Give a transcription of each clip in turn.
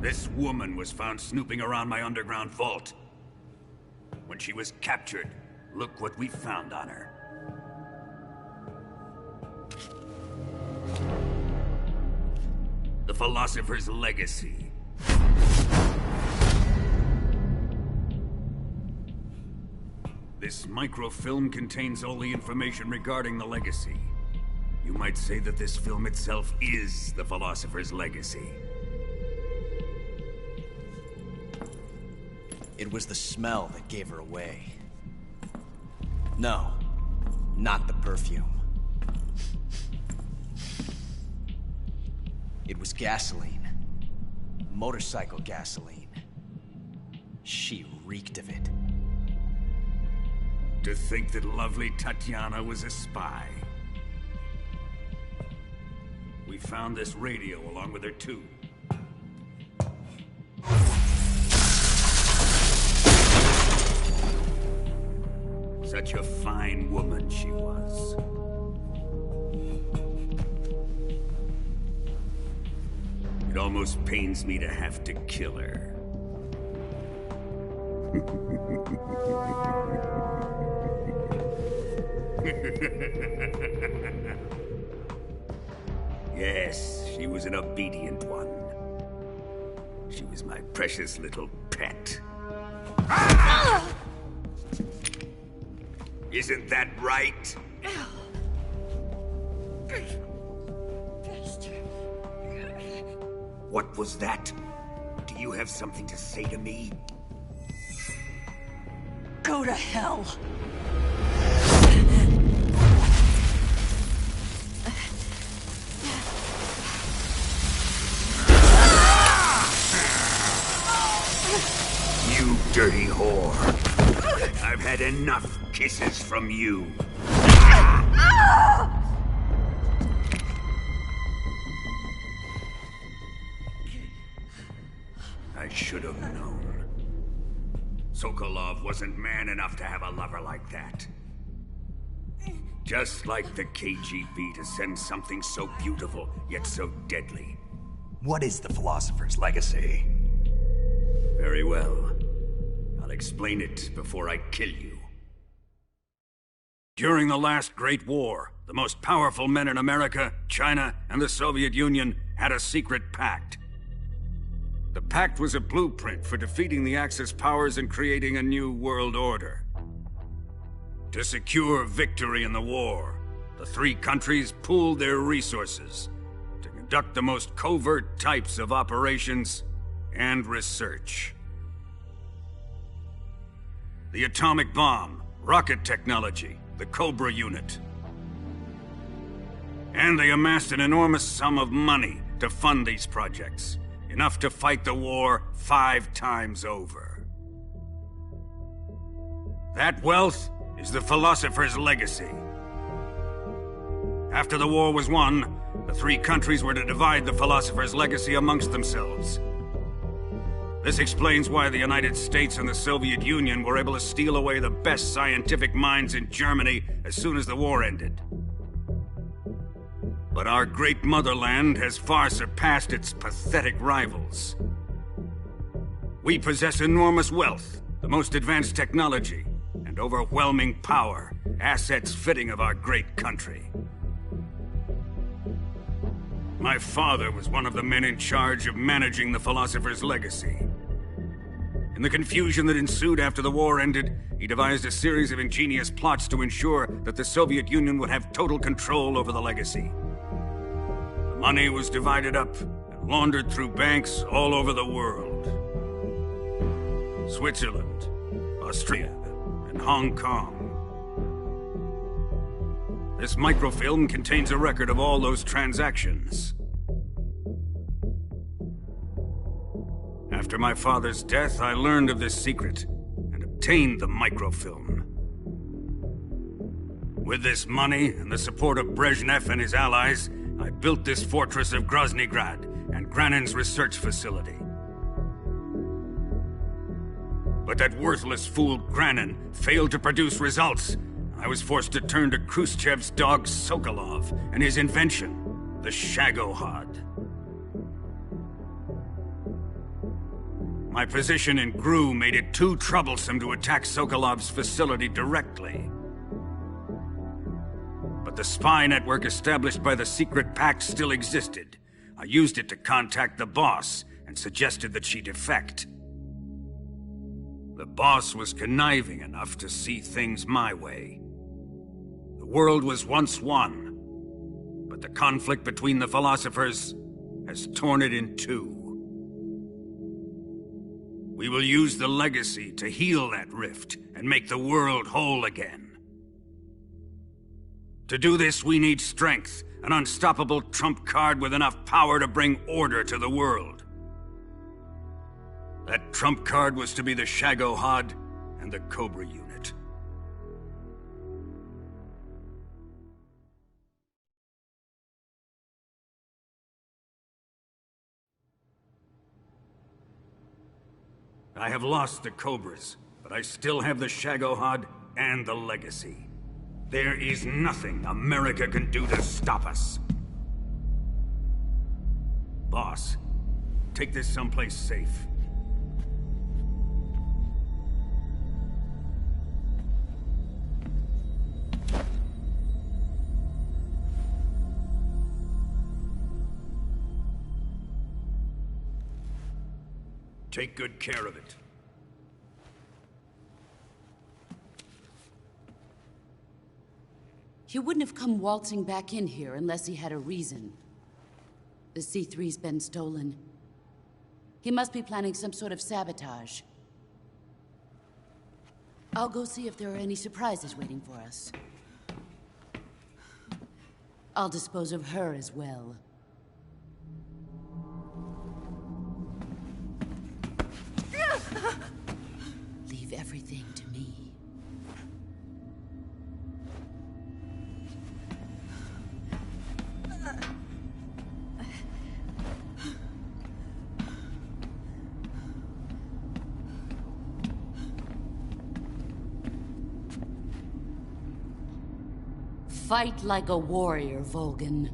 This woman was found snooping around my underground vault. When she was captured, look what we found on her. The Philosopher's Legacy. This microfilm contains all the information regarding the Legacy. You might say that this film itself is the Philosopher's Legacy. It was the smell that gave her away. No, not the perfume. It was gasoline. Motorcycle gasoline. She reeked of it. To think that lovely Tatiana was a spy. We found this radio along with her too. Such a fine woman she was. It almost pains me to have to kill her. Yes, she was an obedient one. She was my precious little pet. Ah! Isn't that right? What was that? Do you have something to say to me? Go to hell. You dirty whore. I've had enough kisses from you. I should have known. Sokolov wasn't man enough to have a lover like that. Just like the KGB to send something so beautiful, yet so deadly. What is the Philosopher's Legacy? Very well. I'll explain it before I kill you. During the last Great War, the most powerful men in America, China, and the Soviet Union had a secret pact. The pact was a blueprint for defeating the Axis powers and creating a new world order. To secure victory in the war, the three countries pooled their resources to conduct the most covert types of operations and research. The atomic bomb, rocket technology, the Cobra unit. And they amassed an enormous sum of money to fund these projects. Enough to fight the war 5 times over. That wealth is the Philosopher's Legacy. After the war was won, the three countries were to divide the Philosopher's Legacy amongst themselves. This explains why the United States and the Soviet Union were able to steal away the best scientific minds in Germany as soon as the war ended. But our great motherland has far surpassed its pathetic rivals. We possess enormous wealth, the most advanced technology, and overwhelming power, assets fitting of our great country. My father was one of the men in charge of managing the Philosopher's Legacy. In the confusion that ensued after the war ended, he devised a series of ingenious plots to ensure that the Soviet Union would have total control over the Legacy. The money was divided up and laundered through banks all over the world. Switzerland, Austria, and Hong Kong. This microfilm contains a record of all those transactions. After my father's death, I learned of this secret and obtained the microfilm. With this money and the support of Brezhnev and his allies, I built this fortress of Groznygrad and Granin's research facility. But that worthless fool Granin failed to produce results. I was forced to turn to Khrushchev's dog Sokolov and his invention, the Shagohod. My position in GRU made it too troublesome to attack Sokolov's facility directly. But the spy network established by the secret pact still existed. I used it to contact the boss and suggested that she defect. The boss was conniving enough to see things my way. The world was once one, but the conflict between the philosophers has torn it in two. We will use the legacy to heal that rift and make the world whole again. To do this, we need strength, an unstoppable trump card with enough power to bring order to the world. That trump card was to be the Shagohod and the Cobra unit. I have lost the Cobras, but I still have the Shagohod and the legacy. There is nothing America can do to stop us. Boss, take this someplace safe. Take good care of it. He wouldn't have come waltzing back in here unless he had a reason. The C3's been stolen. He must be planning some sort of sabotage. I'll go see if there are any surprises waiting for us. I'll dispose of her as well. Leave everything to me. Fight like a warrior, Volgin.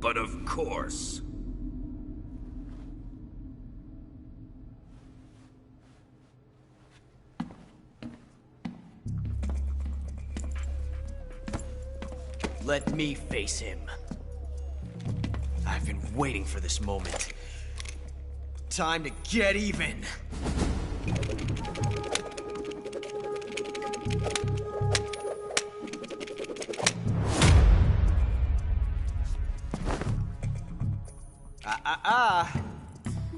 But of course. Let me face him. I've been waiting for this moment. Time to get even.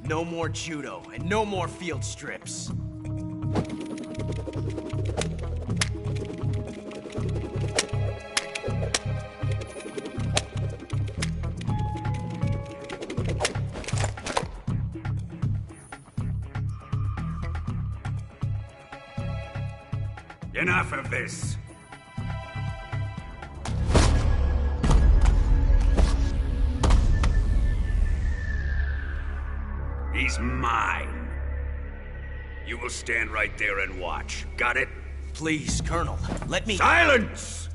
No more judo, and no more field strips. Enough of this. He's mine. You will stand right there and watch. Got it? Please, Colonel, let me— Silence!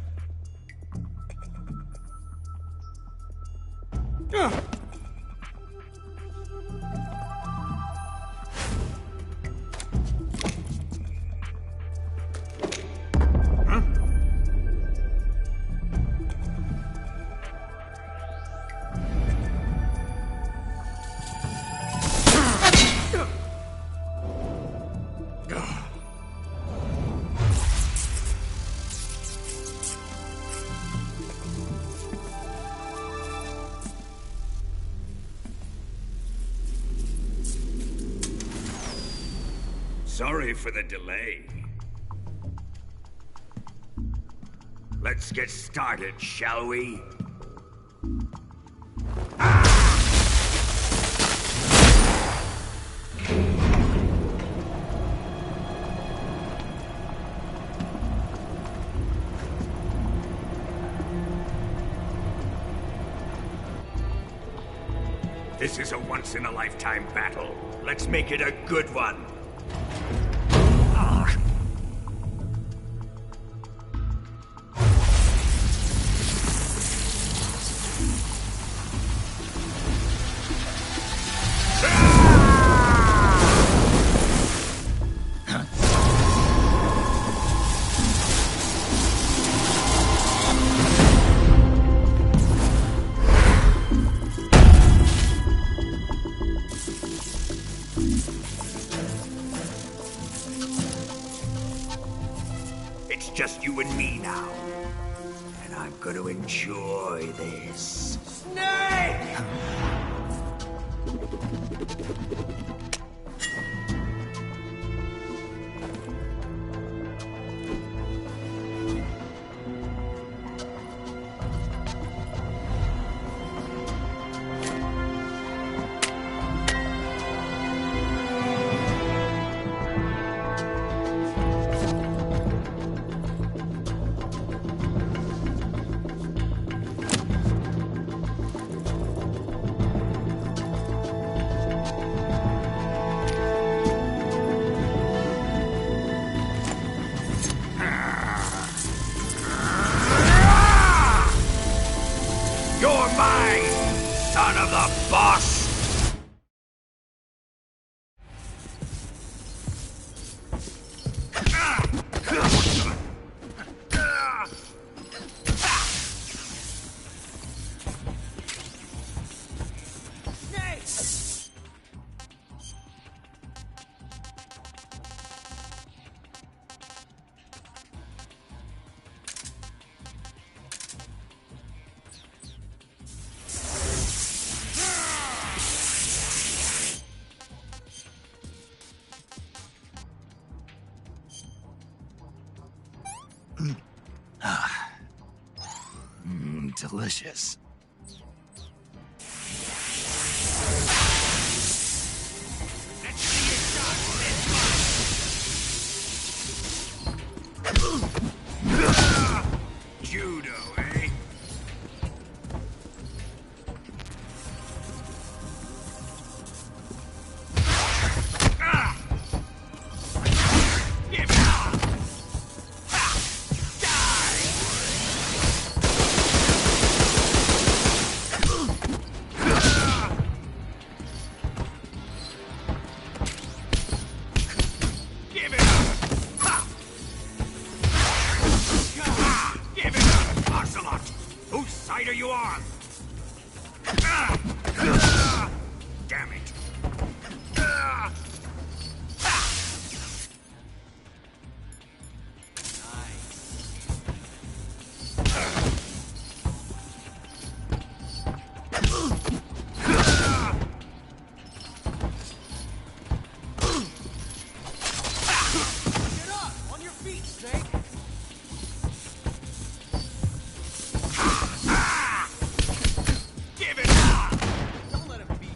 Sorry for the delay. Let's get started, shall we? This is a once-in-a-lifetime battle. Let's make it a good one. just you and me now. And I'm gonna enjoy this. Snake! You're mine, son of the boss! Delicious. Judo, eh? Give it up! Whose side are you on? Damn it. Get up! On your feet, Snake! Give it up! Don't let him beat you.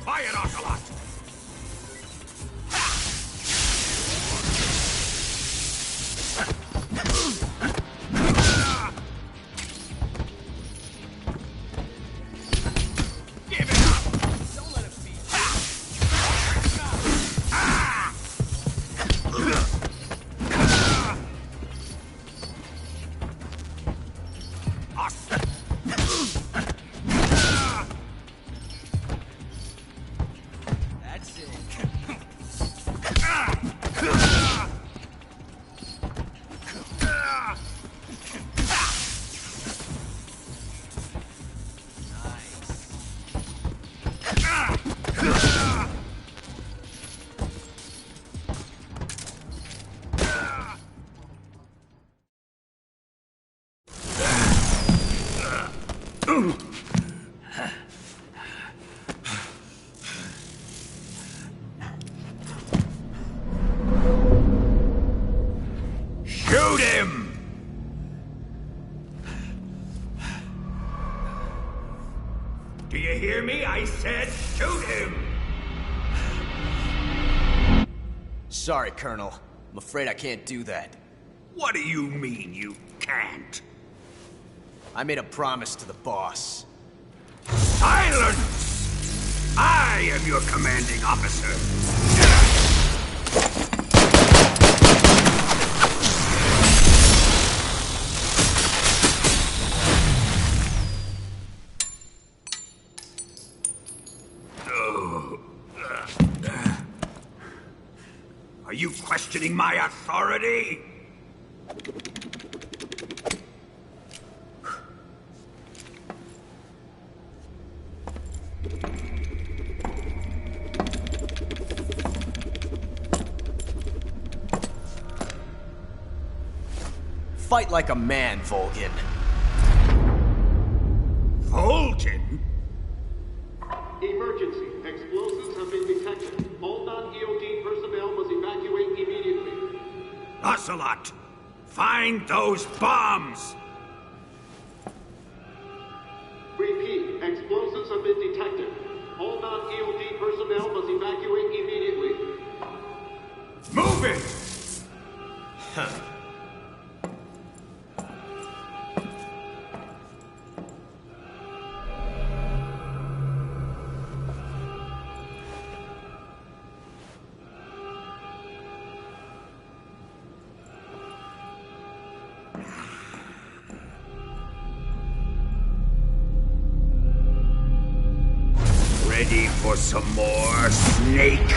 Quiet, Ocelot! Give it up! Don't let him beat you. That's it. Shoot him! Do you hear me? I said shoot him! Sorry, Colonel. I'm afraid I can't do that. What do you mean you can't? I made a promise to the boss. Silence! I am your commanding officer. you questioning my authority? Fight like a man, Volgin. Volgin? Emergency. Explosives have been detected. All non-EOD personnel must evacuate immediately. Ocelot, find those bombs! Repeat. Explosives have been detected. All non-EOD personnel must evacuate immediately. Move it! Ready for some more, Snake?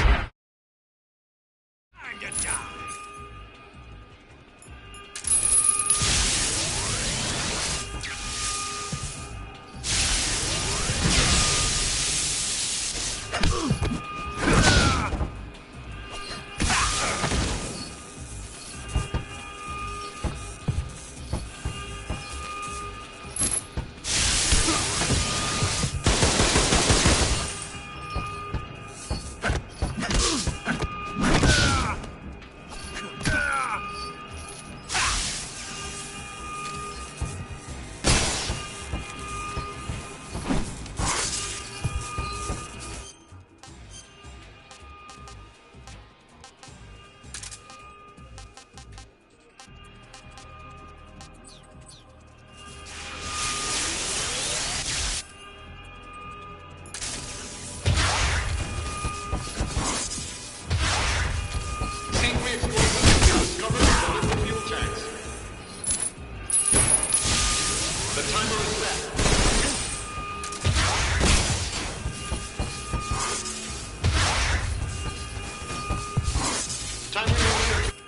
Time to die!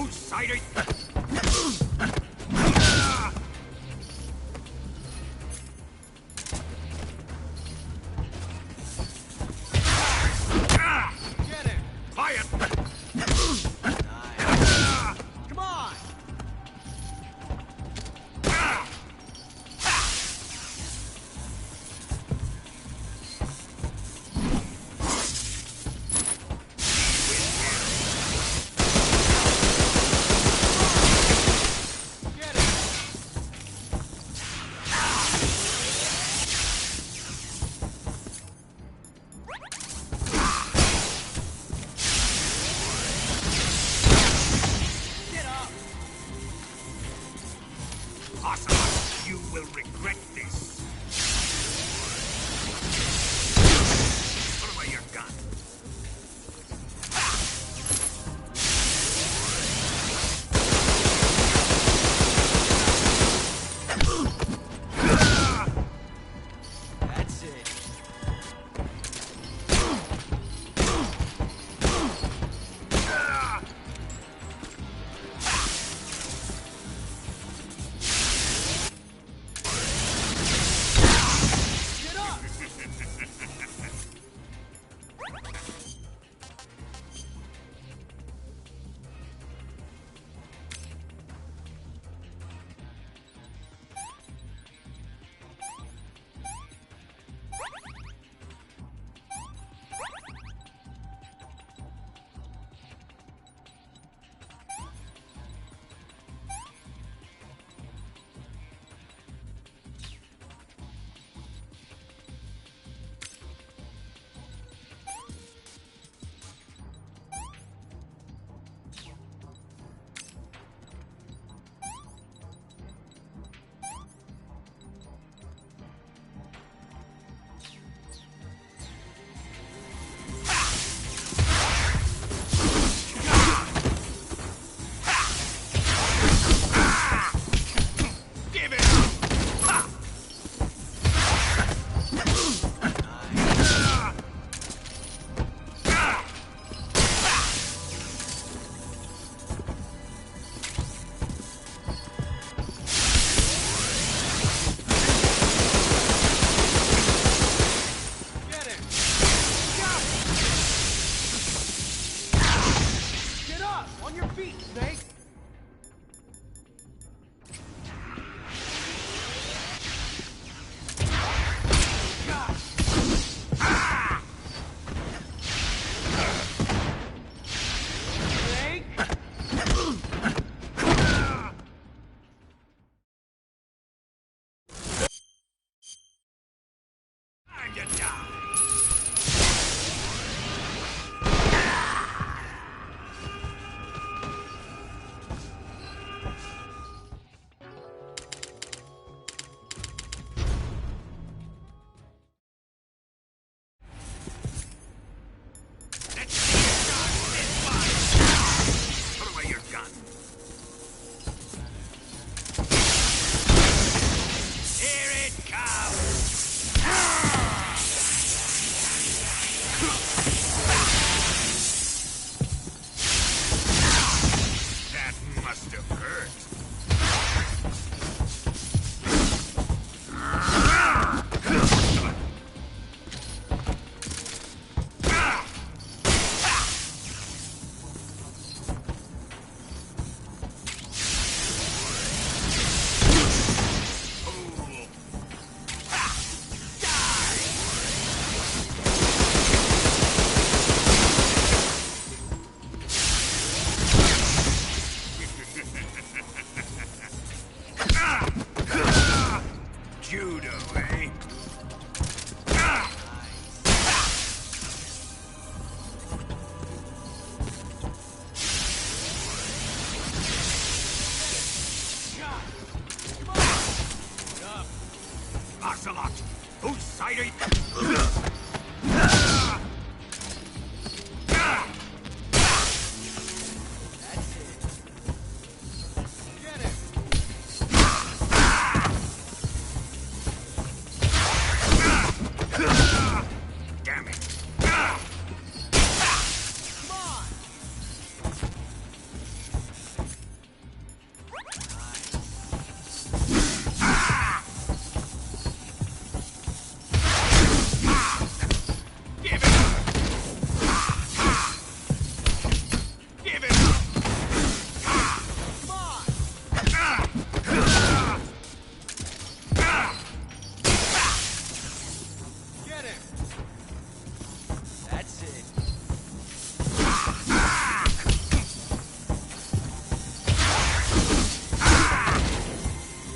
lose sight of... Get him! Quiet! Come on! Get him! Get up! Ocelot, you will regret this. Put away your gun. That's it. Get up! Give it up! Get him! Get up! On your feet, Snake! Snake! Time to die!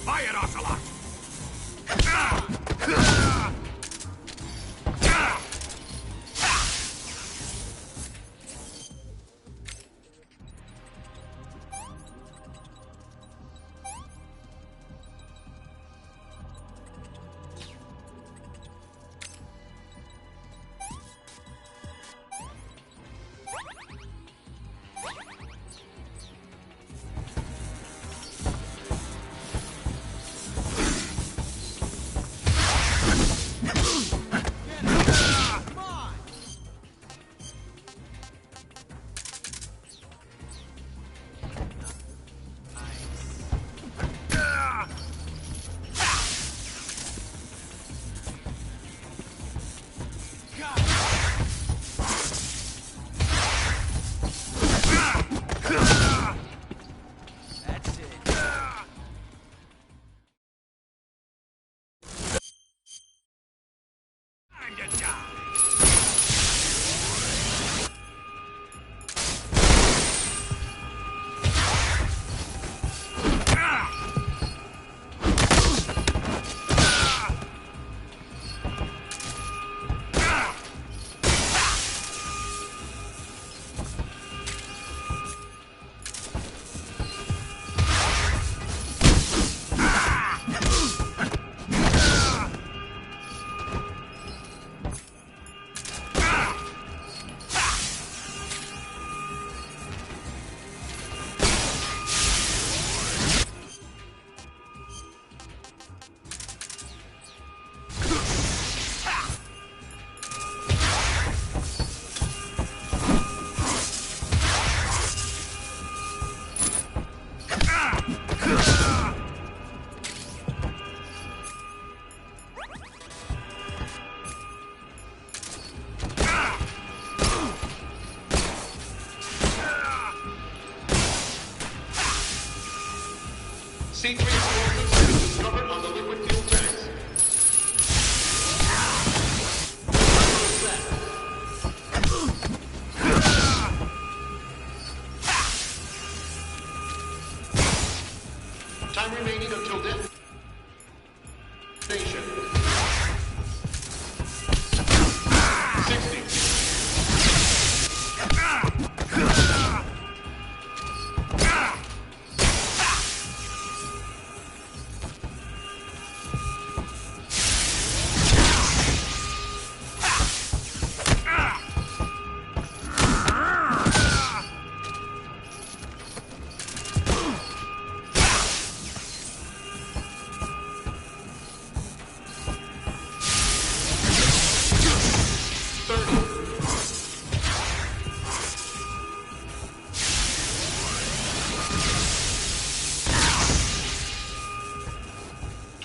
Fire, Ocelot! C3 explosives discovered on the liquid fuel tanks. Time remaining until detonation.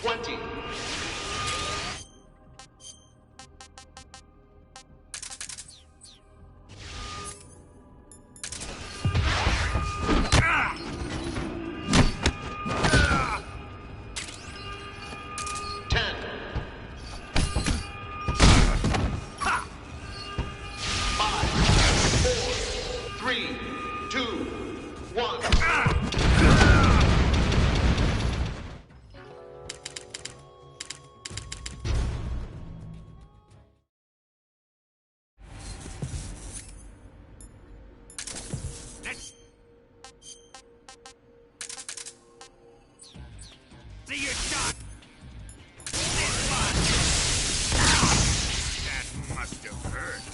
60. See your shot! This one! That must have hurt.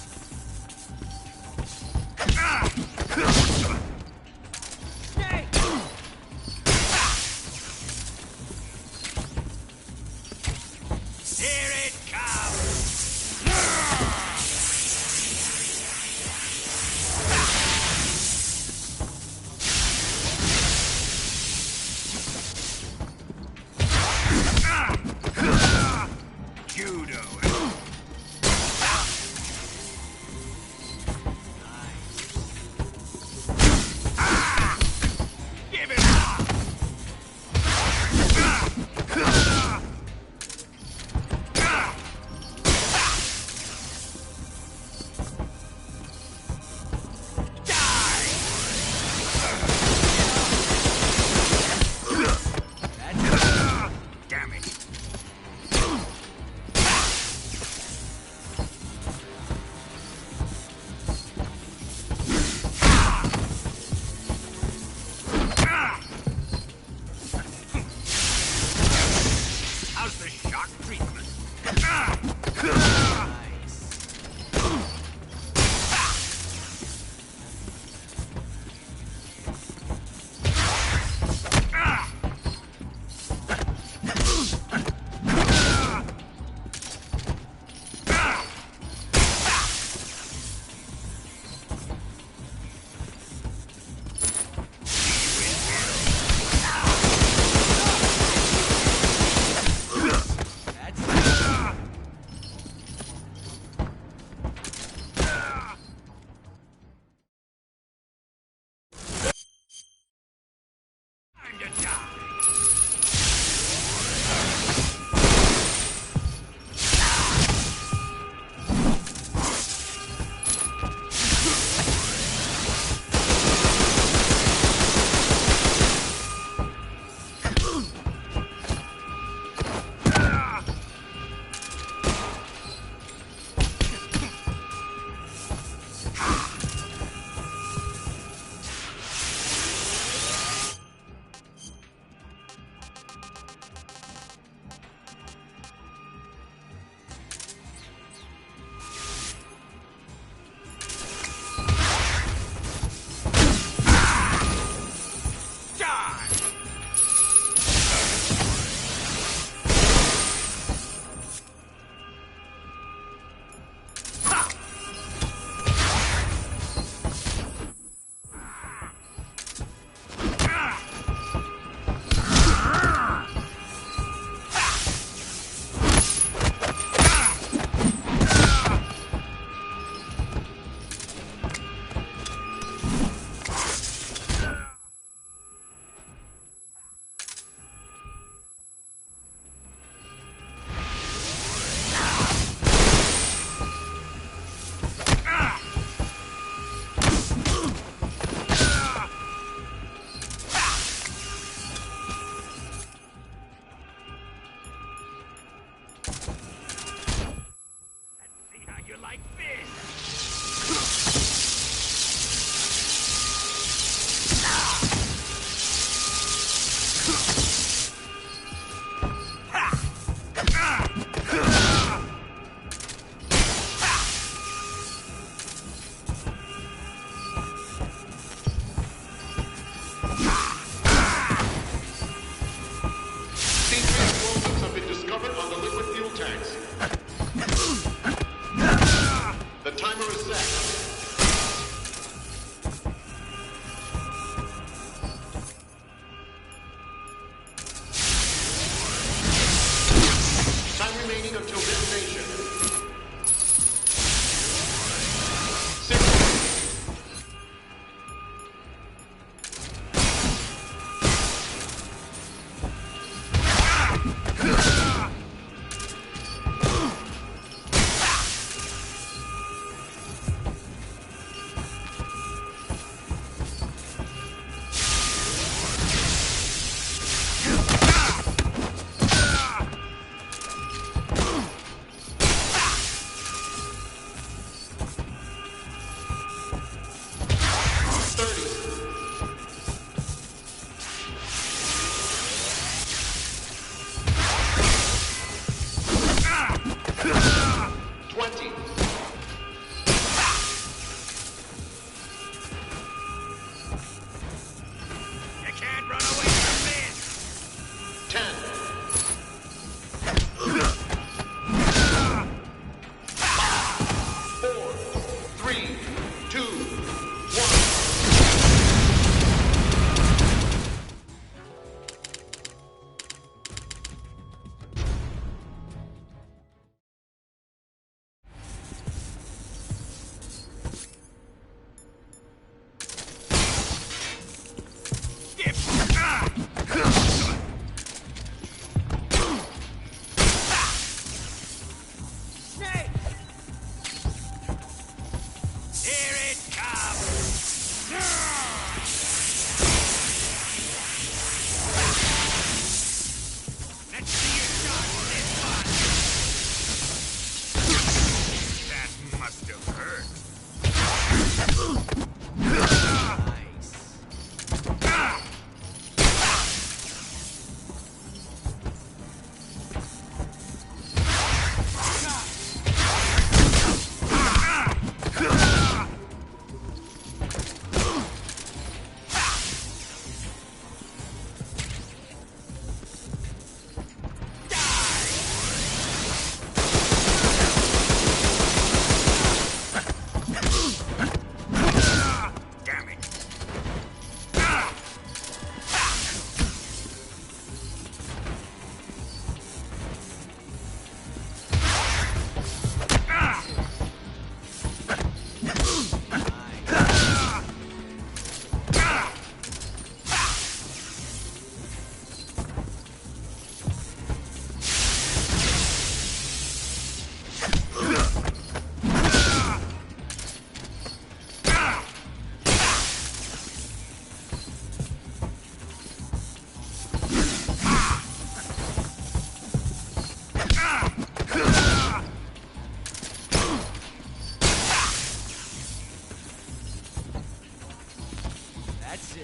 That's it.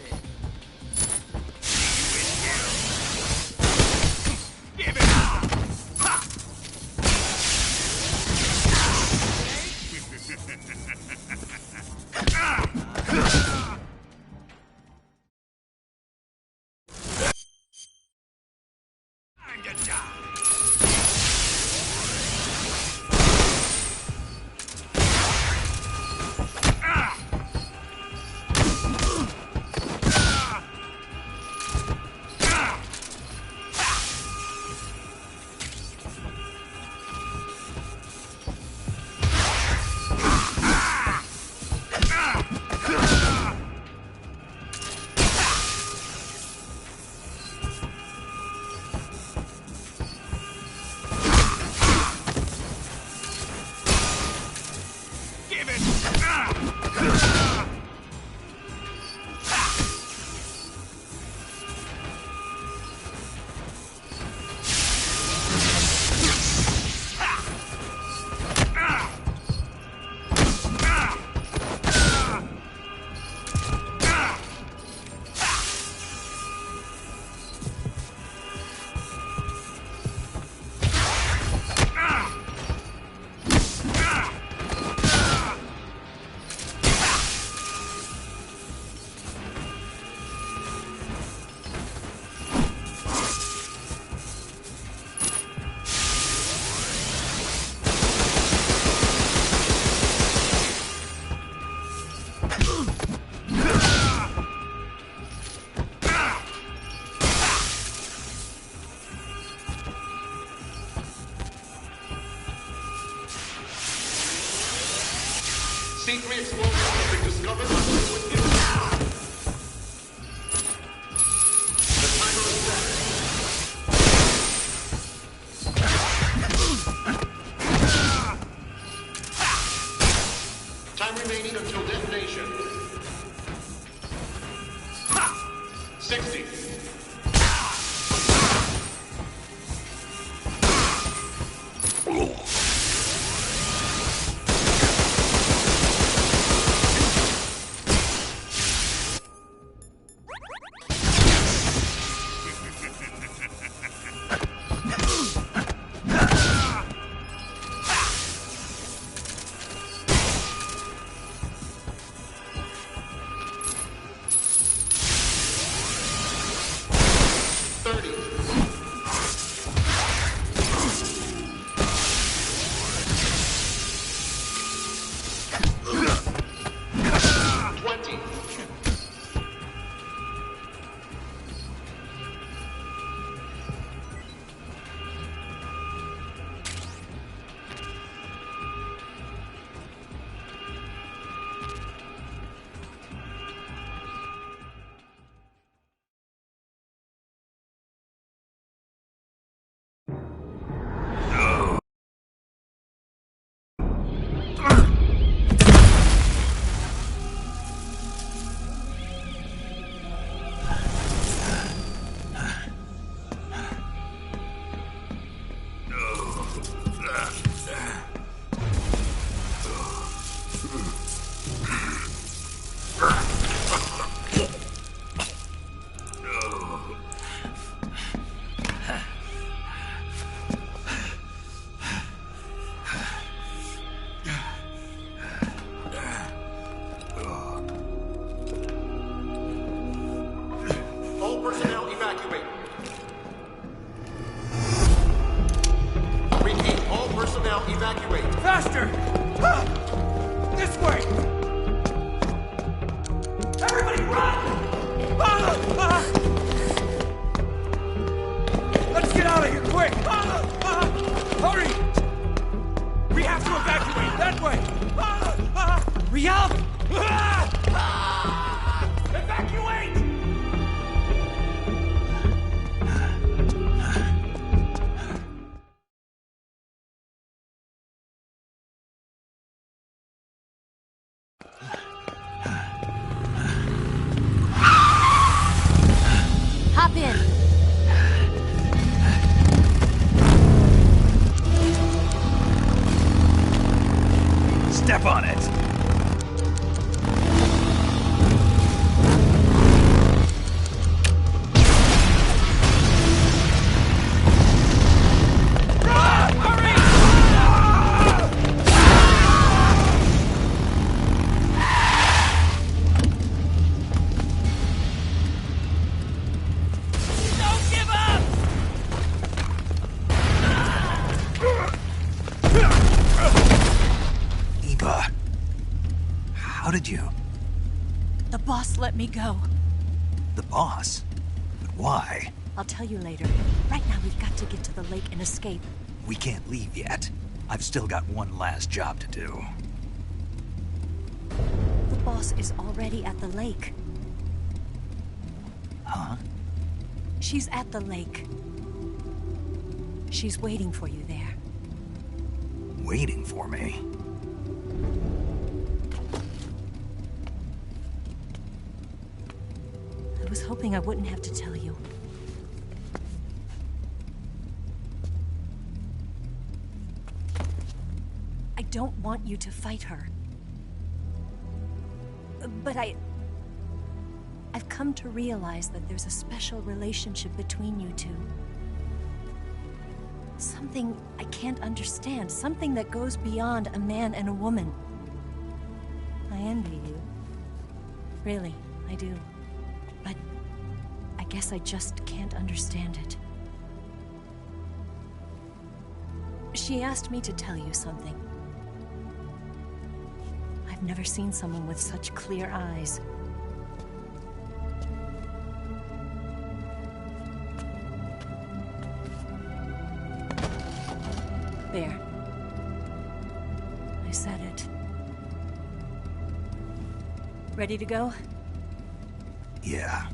Give it up! Time to die! Give it! C3 explosions have been discovered on the liquid fuel. The timer is set. Time remaining until detonation. 60. did you? The boss let me go. The boss? But why? I'll tell you later. Right now, we've got to get to the lake and escape. We can't leave yet. I've still got one last job to do. The boss is already at the lake. Huh? She's at the lake. She's waiting for you there. Waiting for me? I was hoping I wouldn't have to tell you. I don't want you to fight her. But I've come to realize that there's a special relationship between you two. Something I can't understand. Something that goes beyond a man and a woman. I envy you. Really, I do. But I guess I just can't understand it. She asked me to tell you something. I've never seen someone with such clear eyes. There. I said it. Ready to go? Yeah.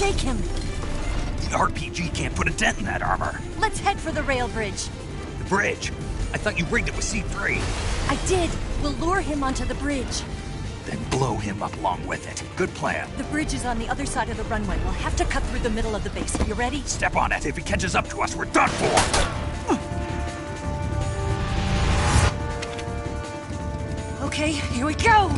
shake him. The RPG can't put a dent in that armor. Let's head for the rail bridge. The bridge? I thought you rigged it with C3. I did. We'll lure him onto the bridge. Then blow him up along with it. Good plan. The bridge is on the other side of the runway. We'll have to cut through the middle of the base. You ready? Step on it. If he catches up to us, we're done for. Okay, here we go!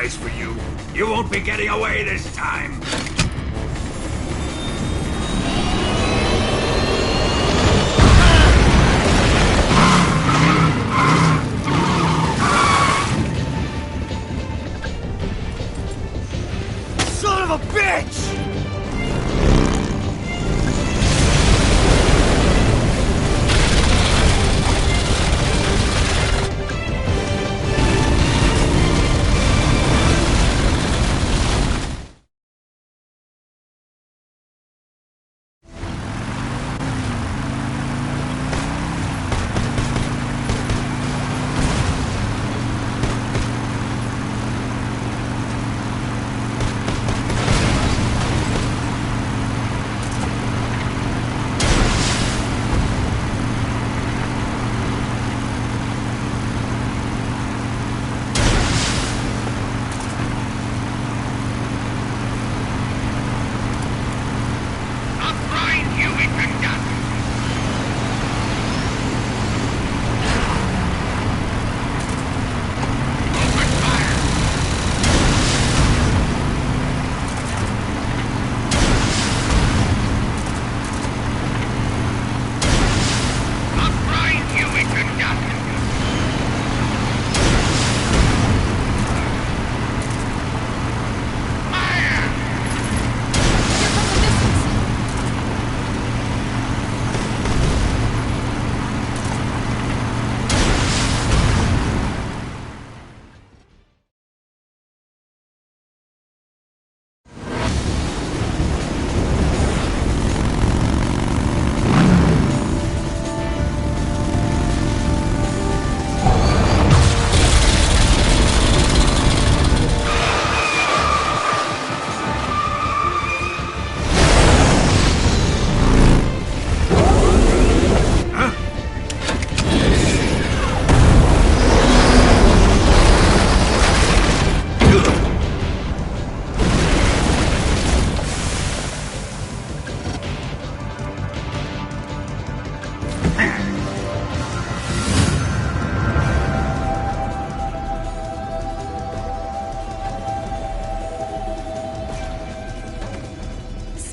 surprise for you. You won't be getting away this time. Son of a bitch!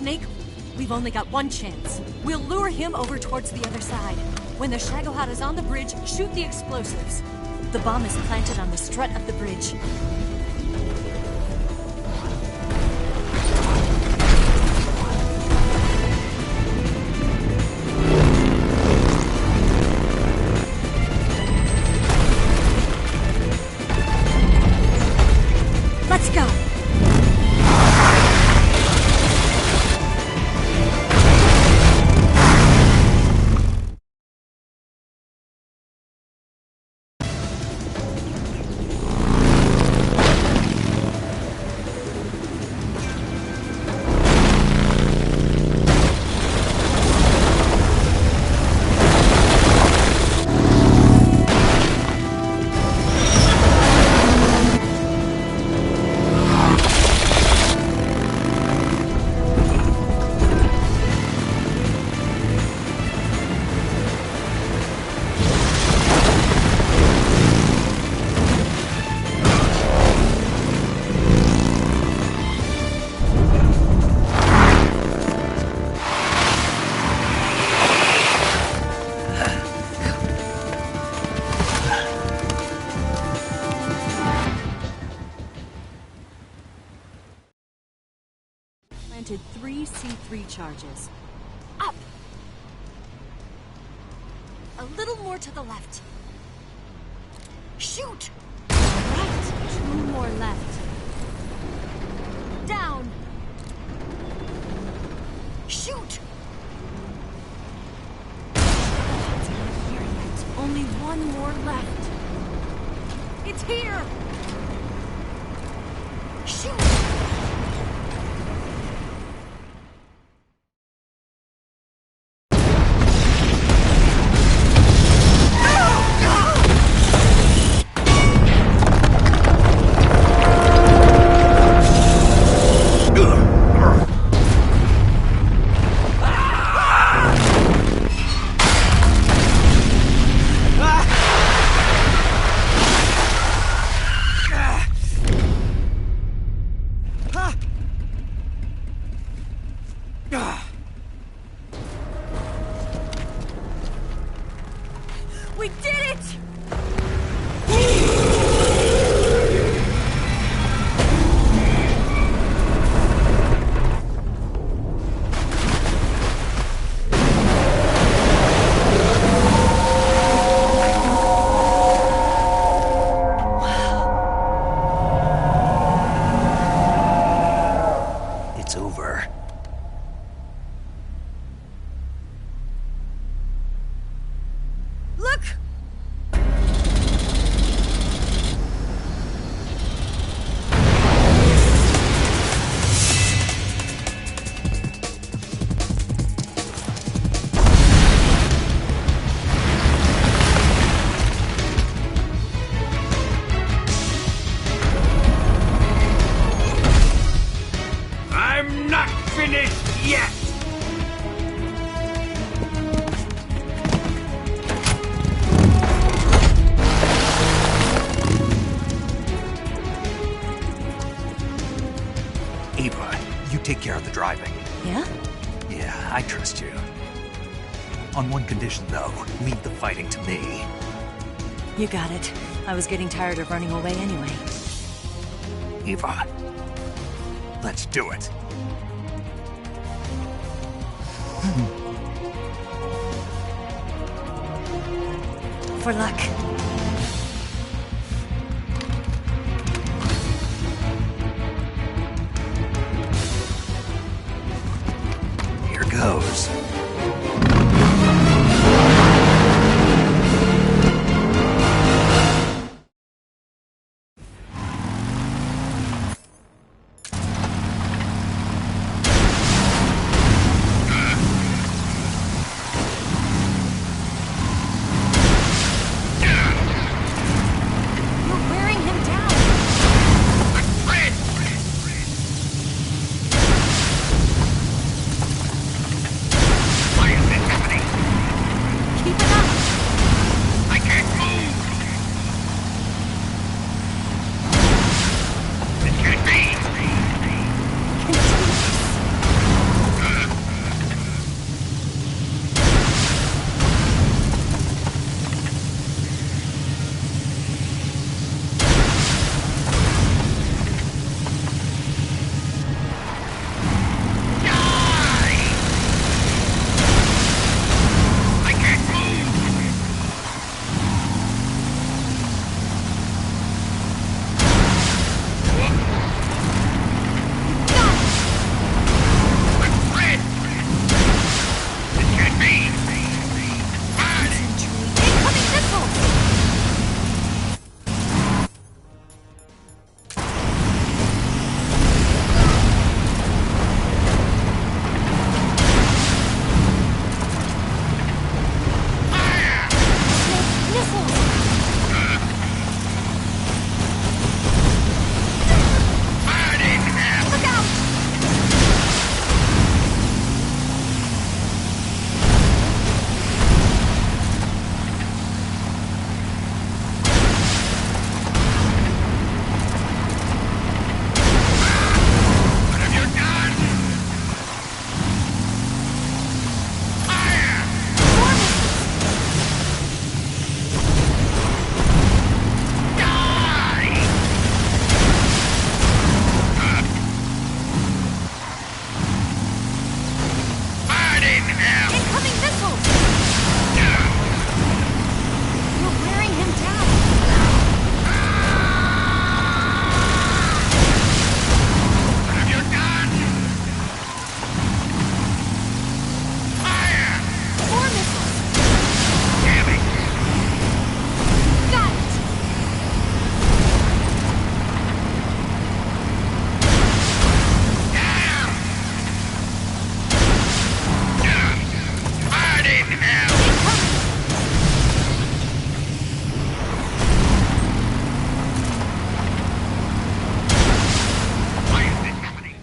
Snake, we've only got one chance. We'll lure him over towards the other side. When the Shagohod is on the bridge, shoot the explosives. The bomb is planted on the strut of the bridge. Let's go! Planted 3 C3 charges. Up! A little more to the left. Shoot! Right! 2 more left. Down! Shoot! It's not here yet. Only 1 more left. It's here! Shoot! We did it! It's over. Look! I'm not finished yet! Ava, you take care of the driving. Yeah? Yeah, I trust you. On one condition, though. Leave the fighting to me. You got it. I was getting tired of running away anyway. Ava, let's do it. For luck. Here goes. You're wearing him down. Why is this happening? Keep it up. I can't move! It can't be! I can't move! I'm red! It can't be! Incoming missile! Missiles! Look out! What have you done? Fire! More missiles! Die! Burning hell! Incoming missiles! You're wearing him down. What have you done? Fire! More missiles! Damn it! Got it! Down! Burning hell! Why is this happening?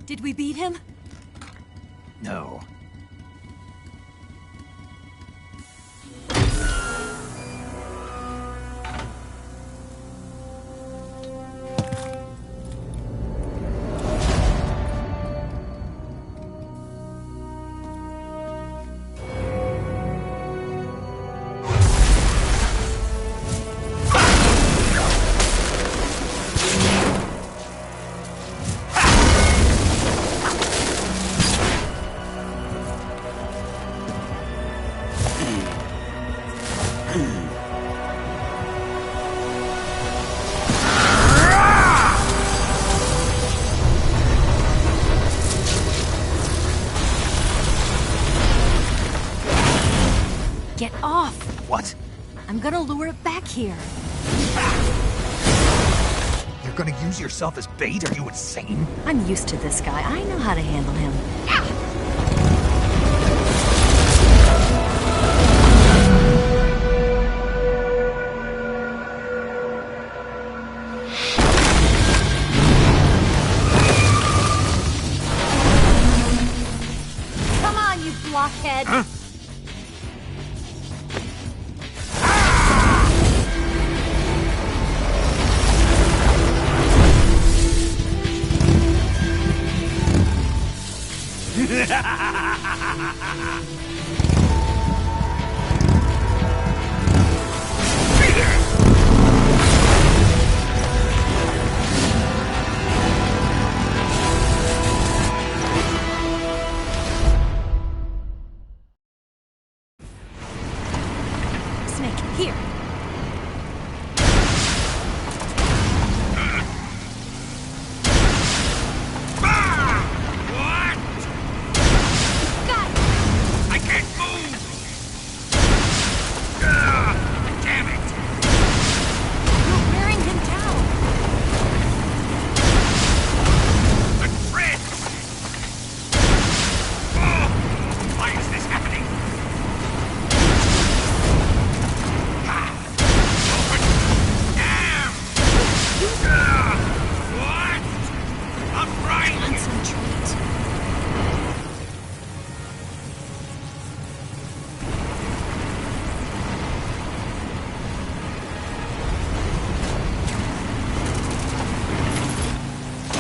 Did we beat him? No. Get off! What? I'm gonna lure it back here. You're gonna use yourself as bait? Are you insane? I'm used to this guy. I know how to handle him. Come on, you blockhead! Huh? Snake, here! What? Got it! I can't move! Damn it! You're wearing him down! The threads! Oh! Why is this happening? Damn! What? I'm right! Concentrate.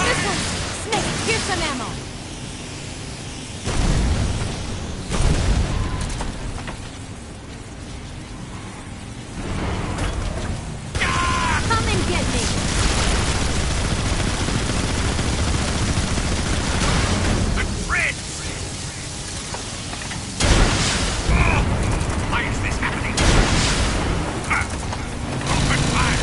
This one! Snake, here's some ammo! Come and get me! The threads! Oh! Why is this happening? Open fire!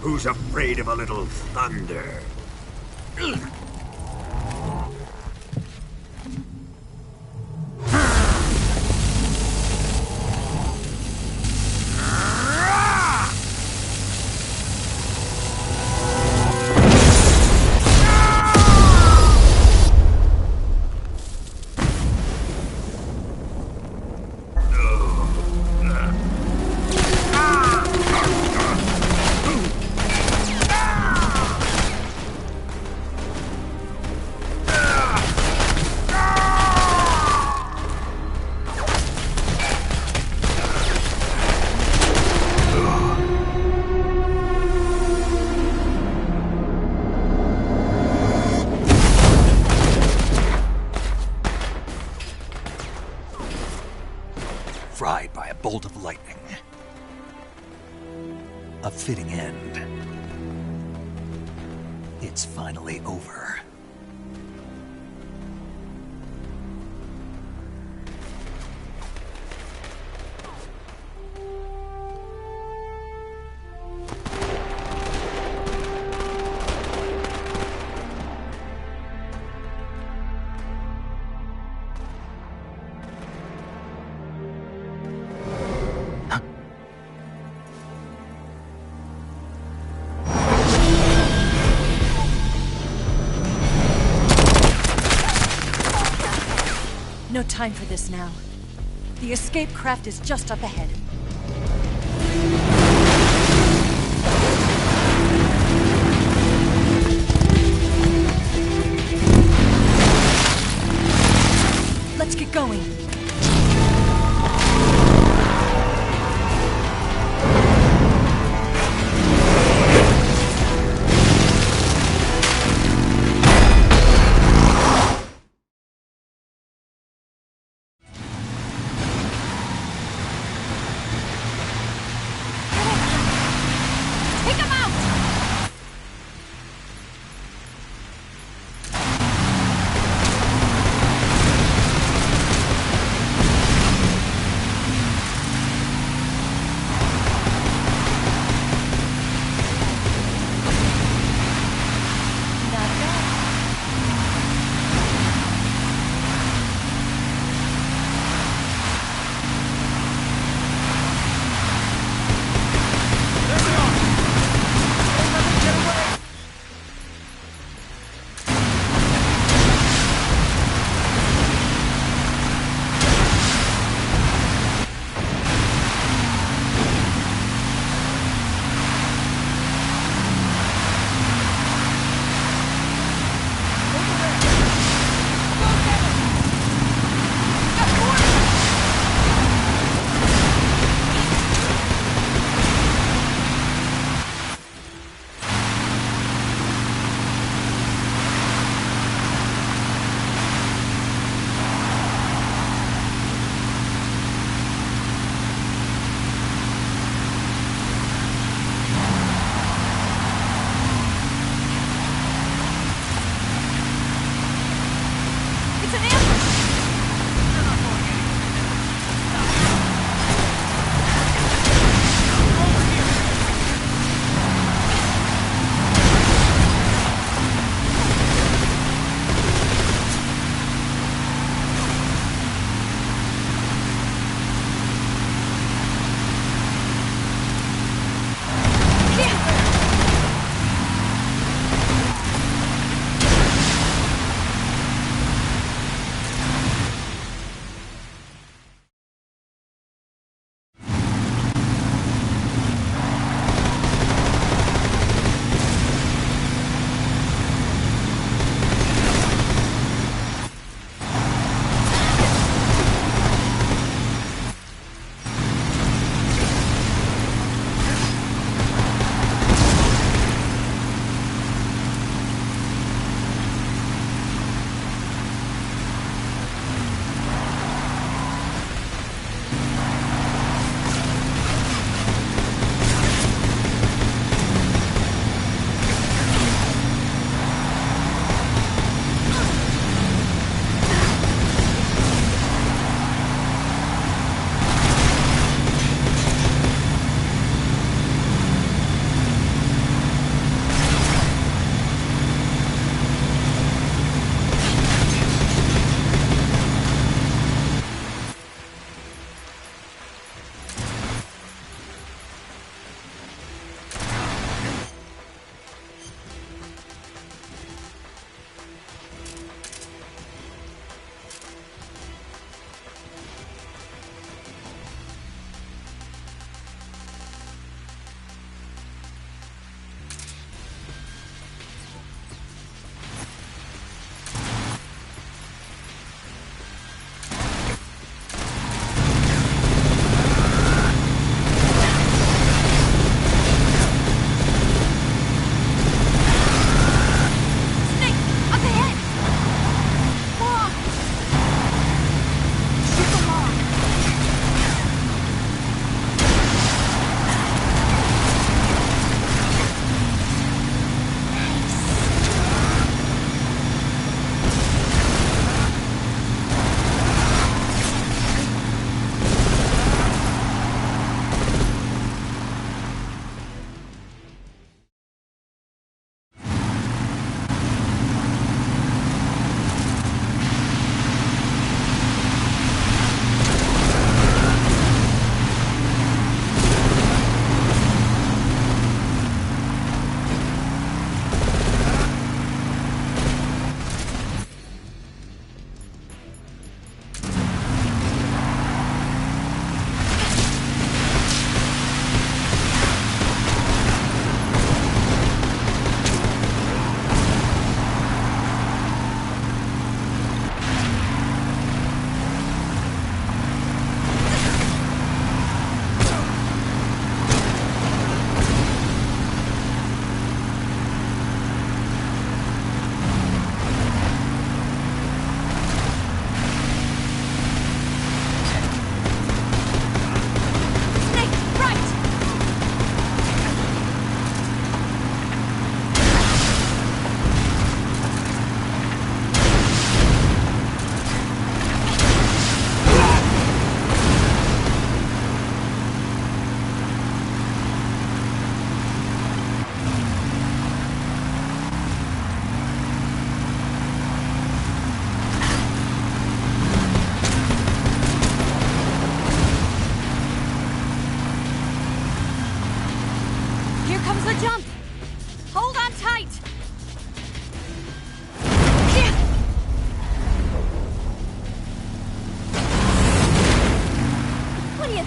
Who's afraid of a little thunder? Fried by a bolt of lightning. A fitting end. It's finally over. No time for this now. The escape craft is just up ahead. Let's get going. Take him out!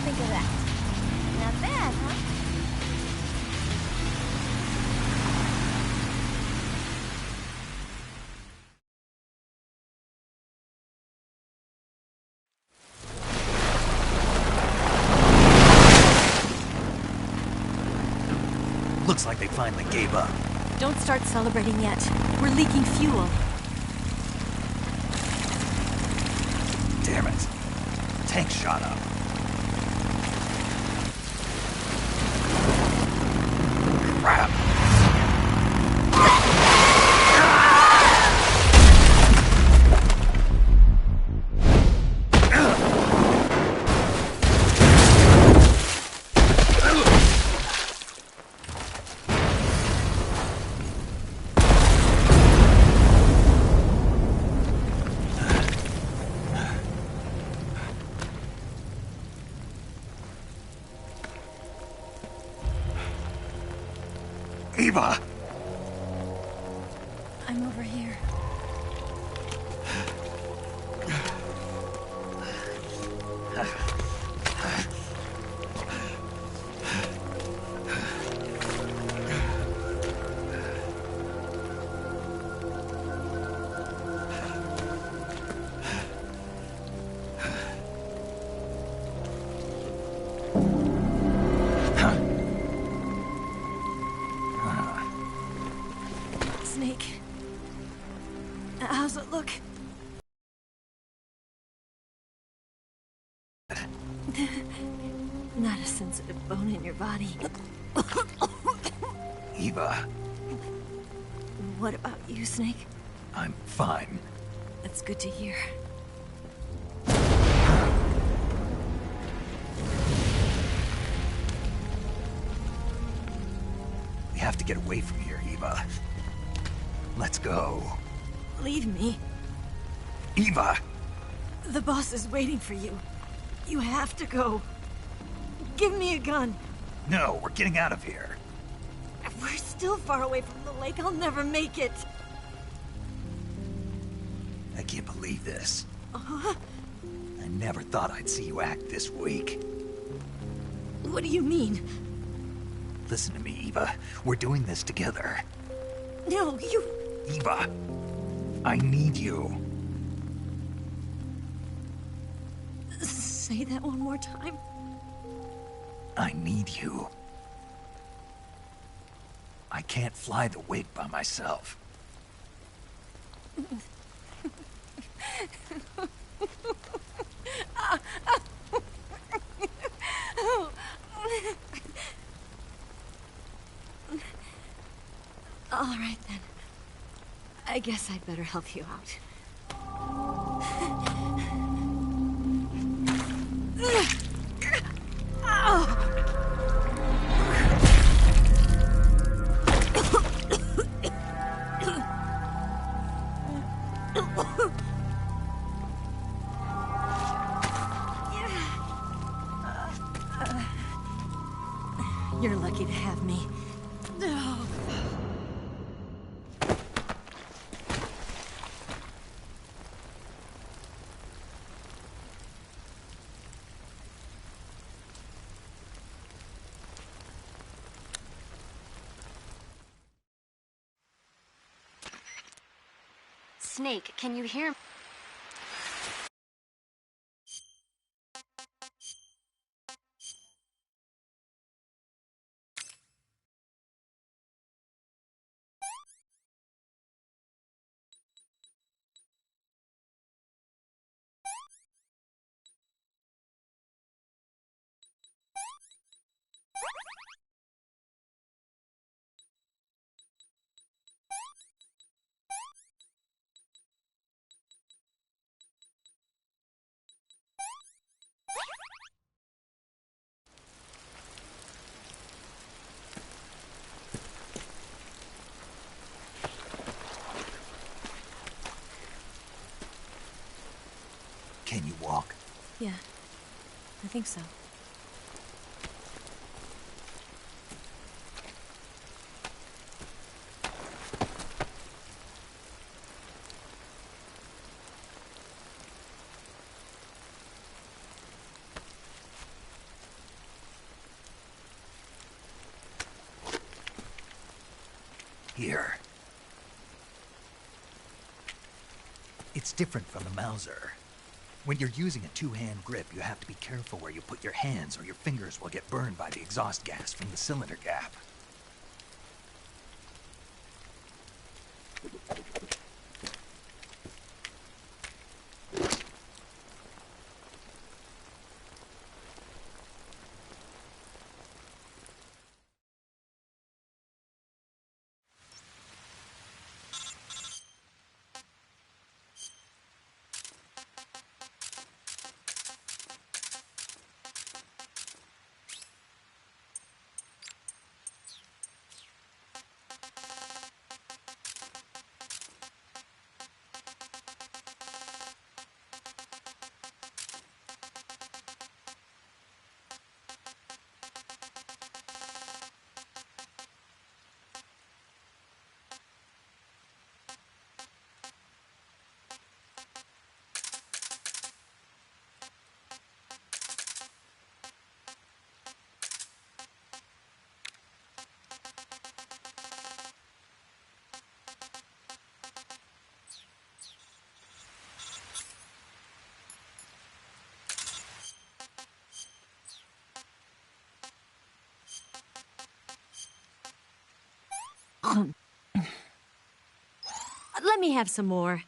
think of that? Not bad, huh? Looks like they finally gave up. Don't start celebrating yet. We're leaking fuel. Damn it. Tank shot up. Crap. Eva! I'm over here. Snake. How's it look? Not a sensitive bone in your body. Eva, What about you, Snake? I'm fine. That's good to hear. We have to get away from here, Eva. Let's go. Leave me. Eva! The boss is waiting for you. You have to go. Give me a gun. No, we're getting out of here. We're still far away from the lake. I'll never make it. I can't believe this. I never thought I'd see you act this weak. What do you mean? Listen to me, Eva. We're doing this together. No, you... Eva, I need you. Say that one more time. I need you. I can't fly the wig by myself. All right, then. I guess I'd better help you out. You're lucky to have me. Snake, can you hear me? Can you walk? Yeah, I think so. Here. It's different from the Mauser. When you're using a two-hand grip, you have to be careful where you put your hands or your fingers will get burned by the exhaust gas from the cylinder gap. Let me have some more.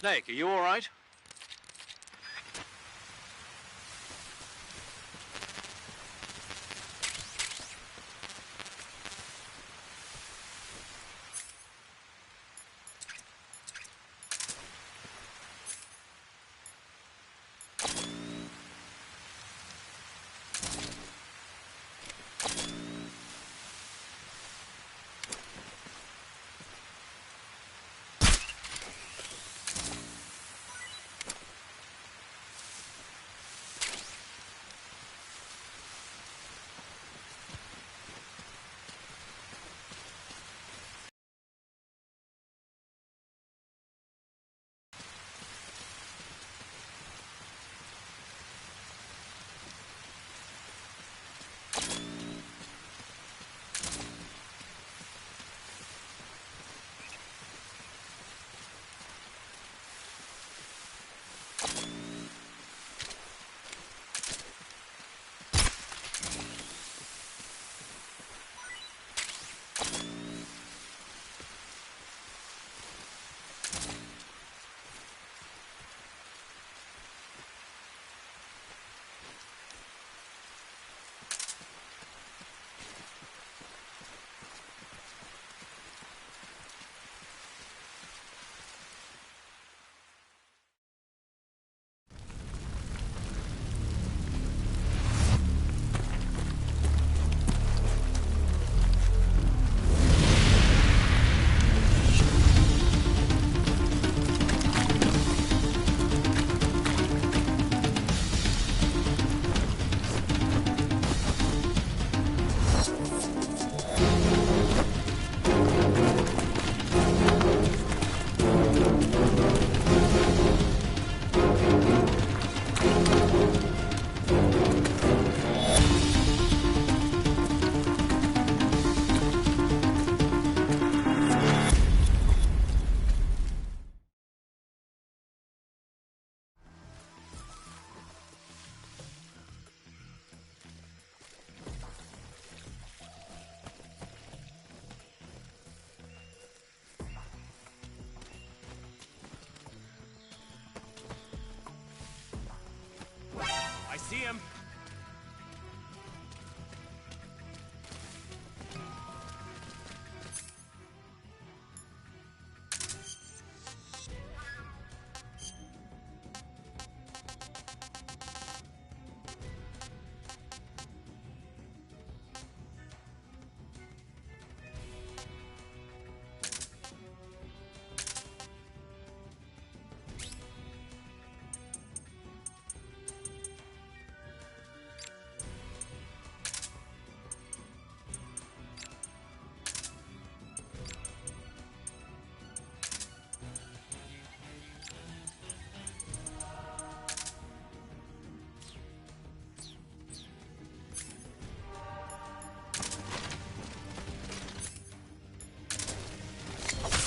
Snake, are you all right? see him.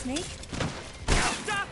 Snake? Stop!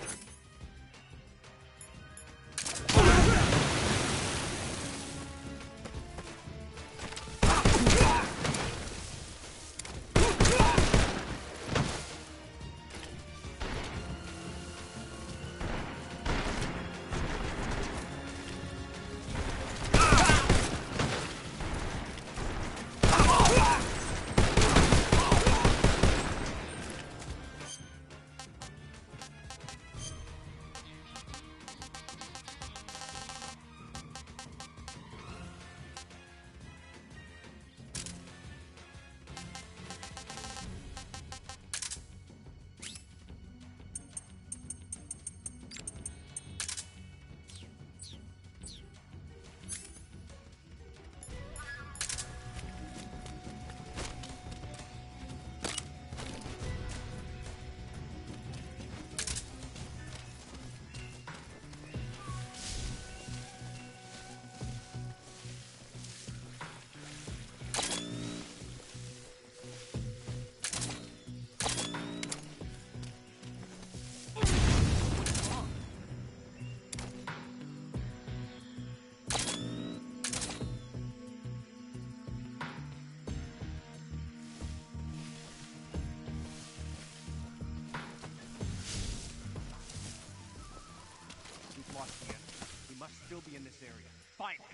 Still be in this area. Find him.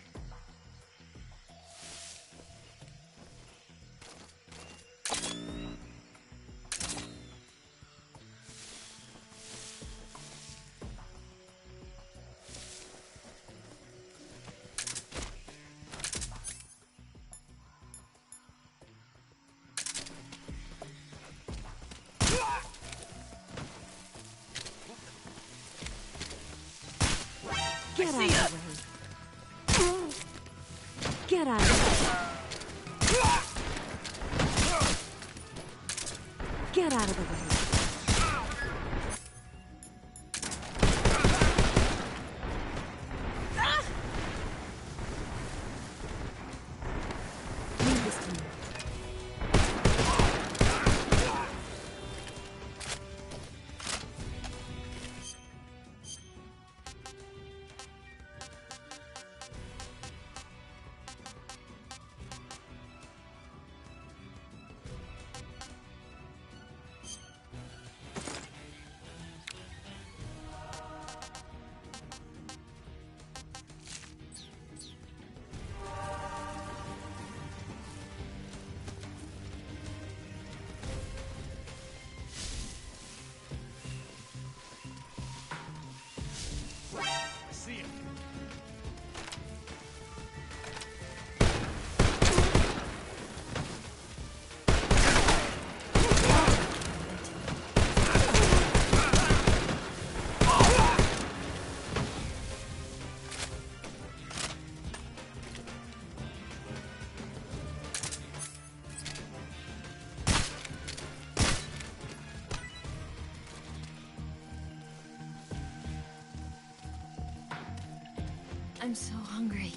Get out of the way. Get out of the way. Get out of the way. Leave this to me. See him. I'm so hungry.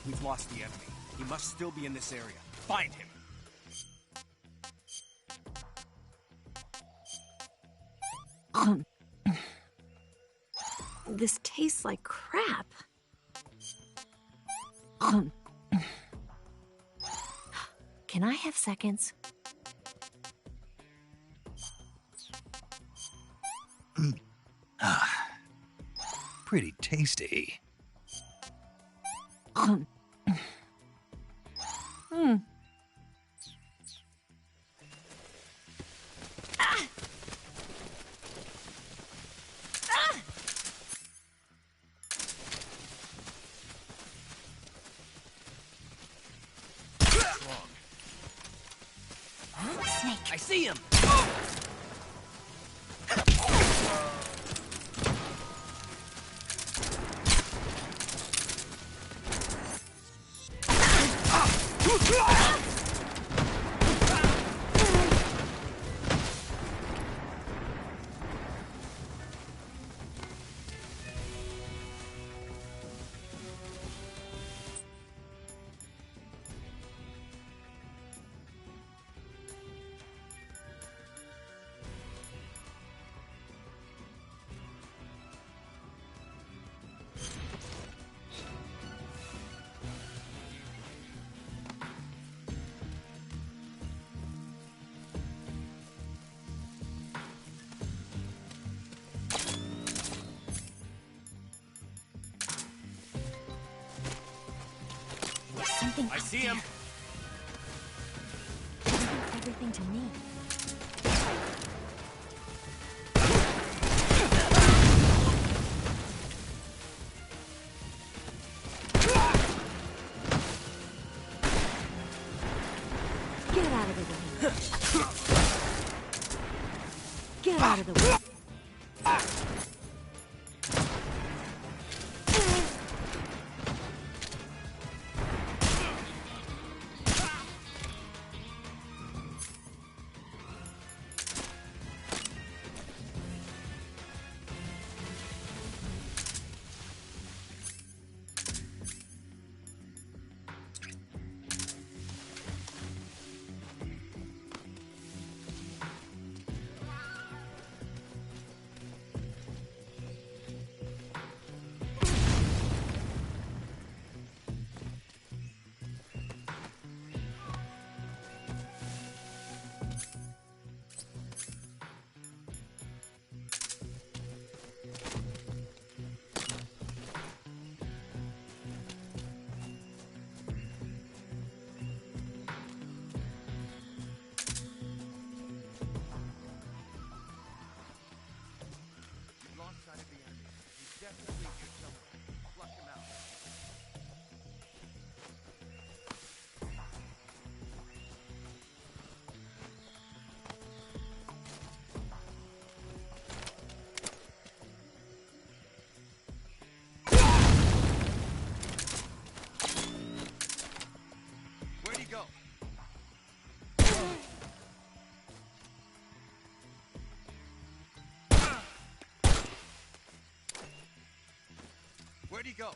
We've lost the enemy. He must still be in this area. Find him! This tastes like crap. Can I have seconds? Pretty tasty. Snake. I see him! Something I out see there. him! Everything to me. Get out of the way. Get out of the way. Where'd he go?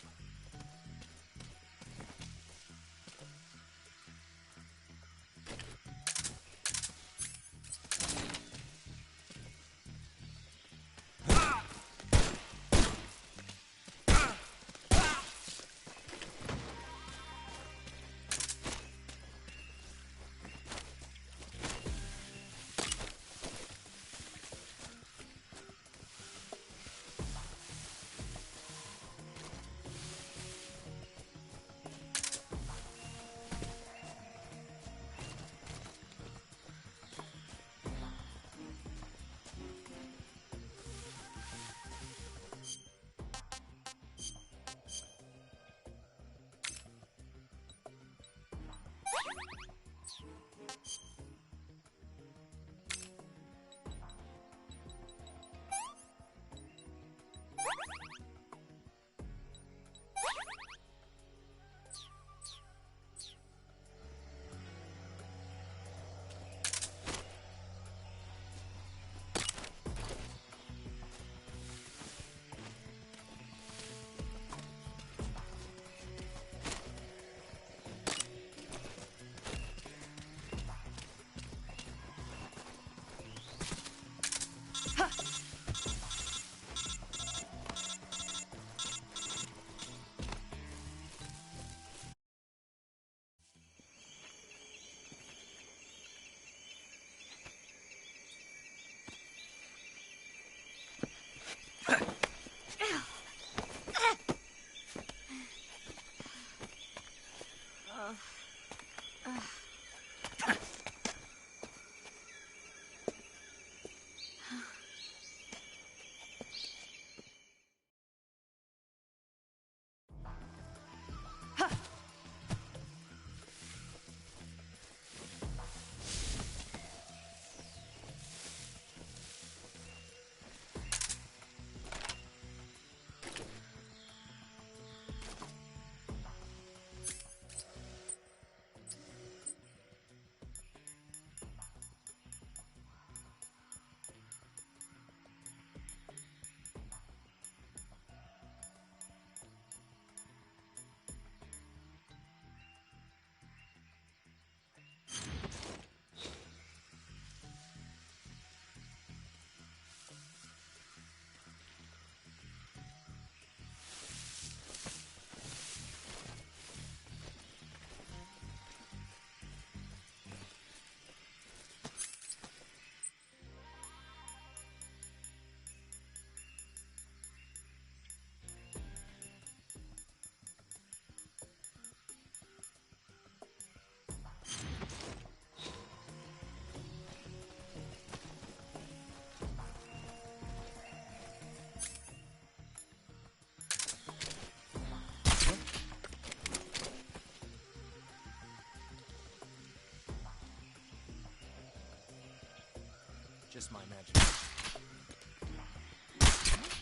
just my imagination.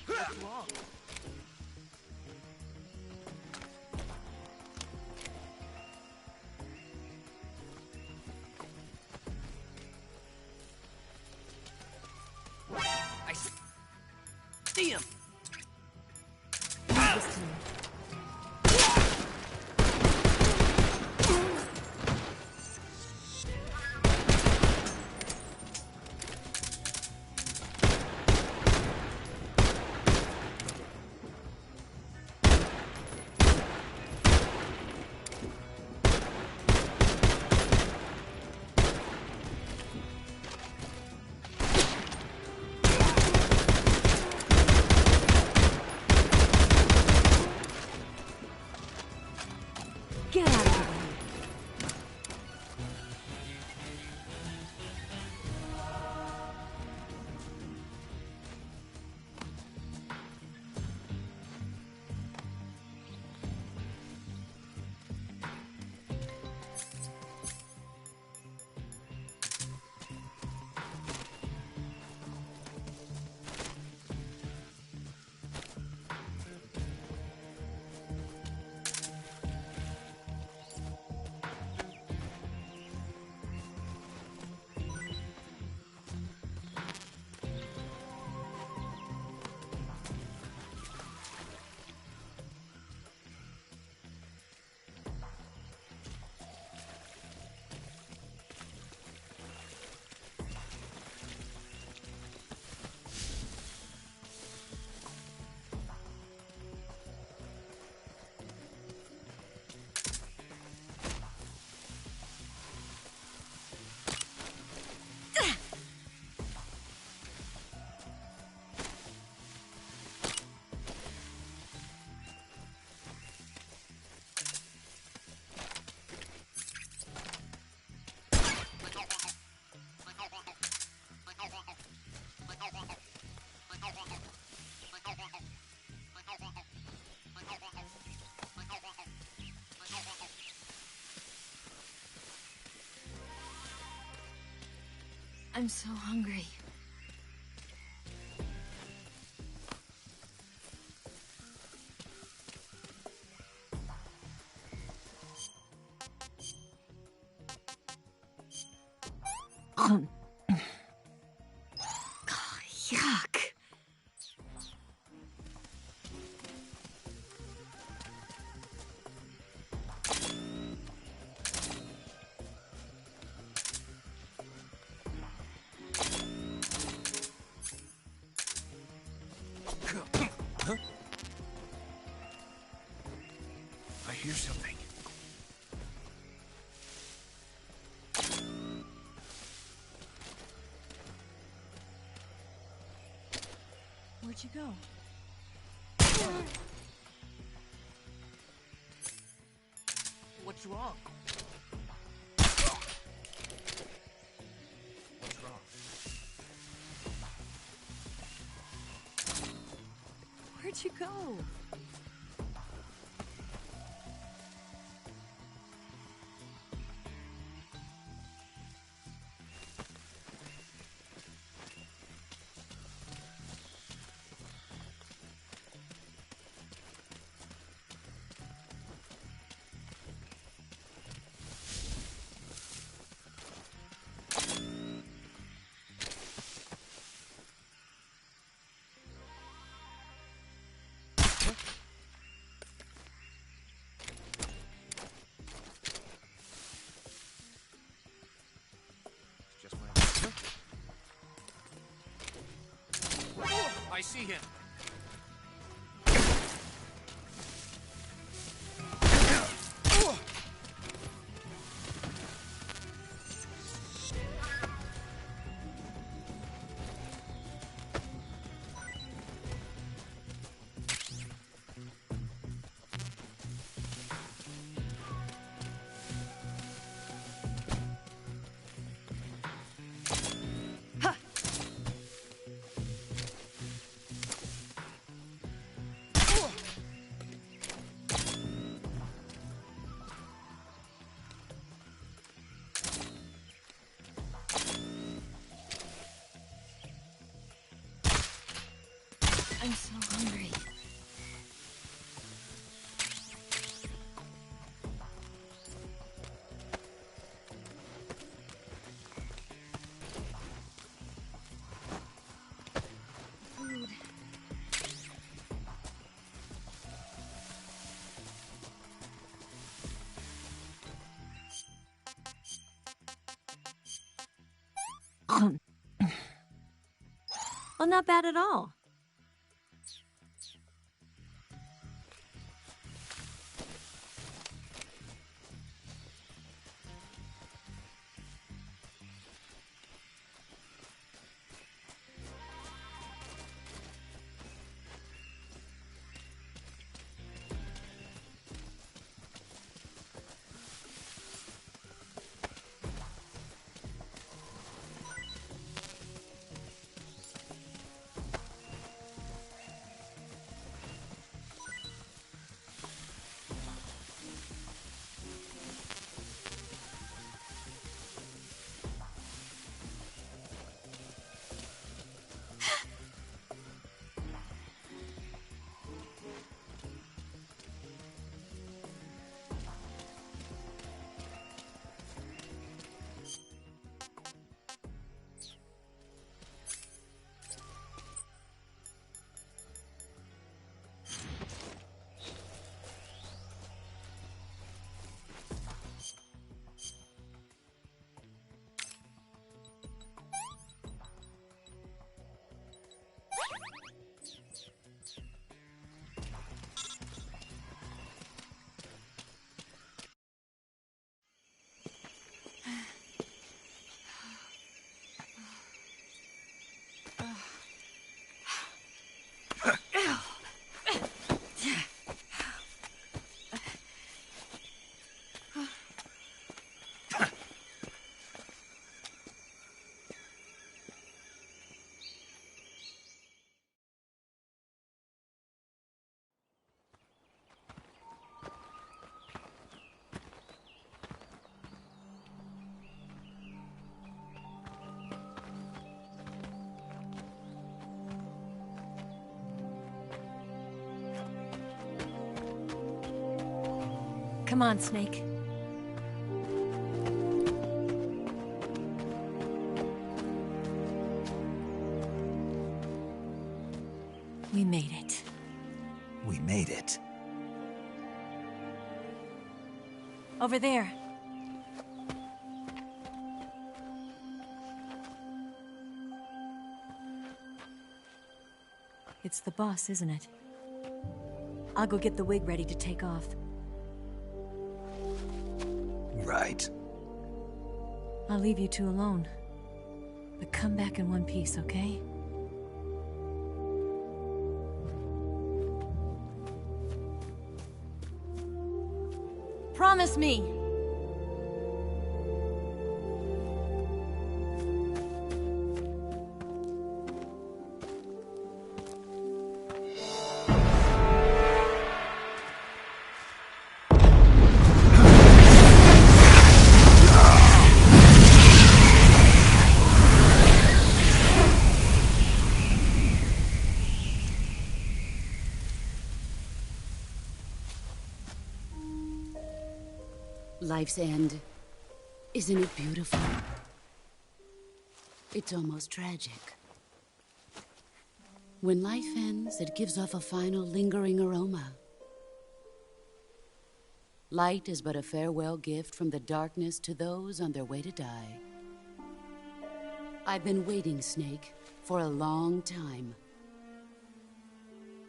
What's wrong? I see him! Get out of the way. I'm so hungry. Yuck. Huh? I hear something. Where'd you go? What's wrong? What's wrong? Where'd you go? It's just my... I see him. Oh, not bad at all. Come on, Snake. We made it. We made it. Over there. It's the boss, isn't it? I'll go get the wig ready to take off. Right. I'll leave you two alone. But come back in one piece, okay? Promise me! Life's end. Isn't it beautiful? It's almost tragic. When life ends, it gives off a final lingering aroma. Light is but a farewell gift from the darkness to those on their way to die. I've been waiting, Snake, for a long time.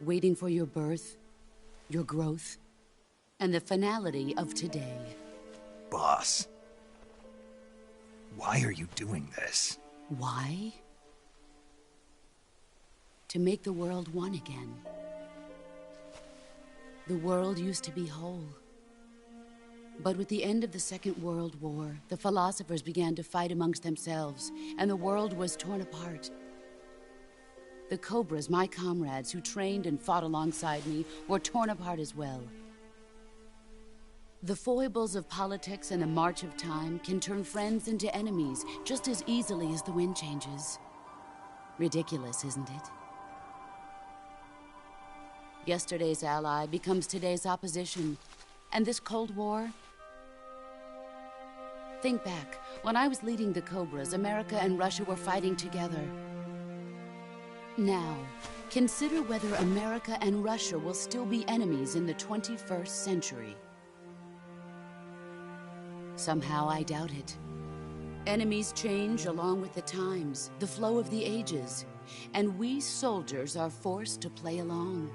Waiting for your birth, your growth, and the finality of today. Boss. Why are you doing this? Why? To make the world one again. The world used to be whole. But with the end of the Second World War, the philosophers began to fight amongst themselves, and the world was torn apart. The Cobras, my comrades who trained and fought alongside me, were torn apart as well. The foibles of politics and the march of time can turn friends into enemies just as easily as the wind changes. Ridiculous, isn't it? Yesterday's ally becomes today's opposition. And this Cold War? Think back. When I was leading the Cobras, America and Russia were fighting together. Now, consider whether America and Russia will still be enemies in the 21st century. Somehow I doubt it. Enemies change along with the times, the flow of the ages. and we soldiers are forced to play along.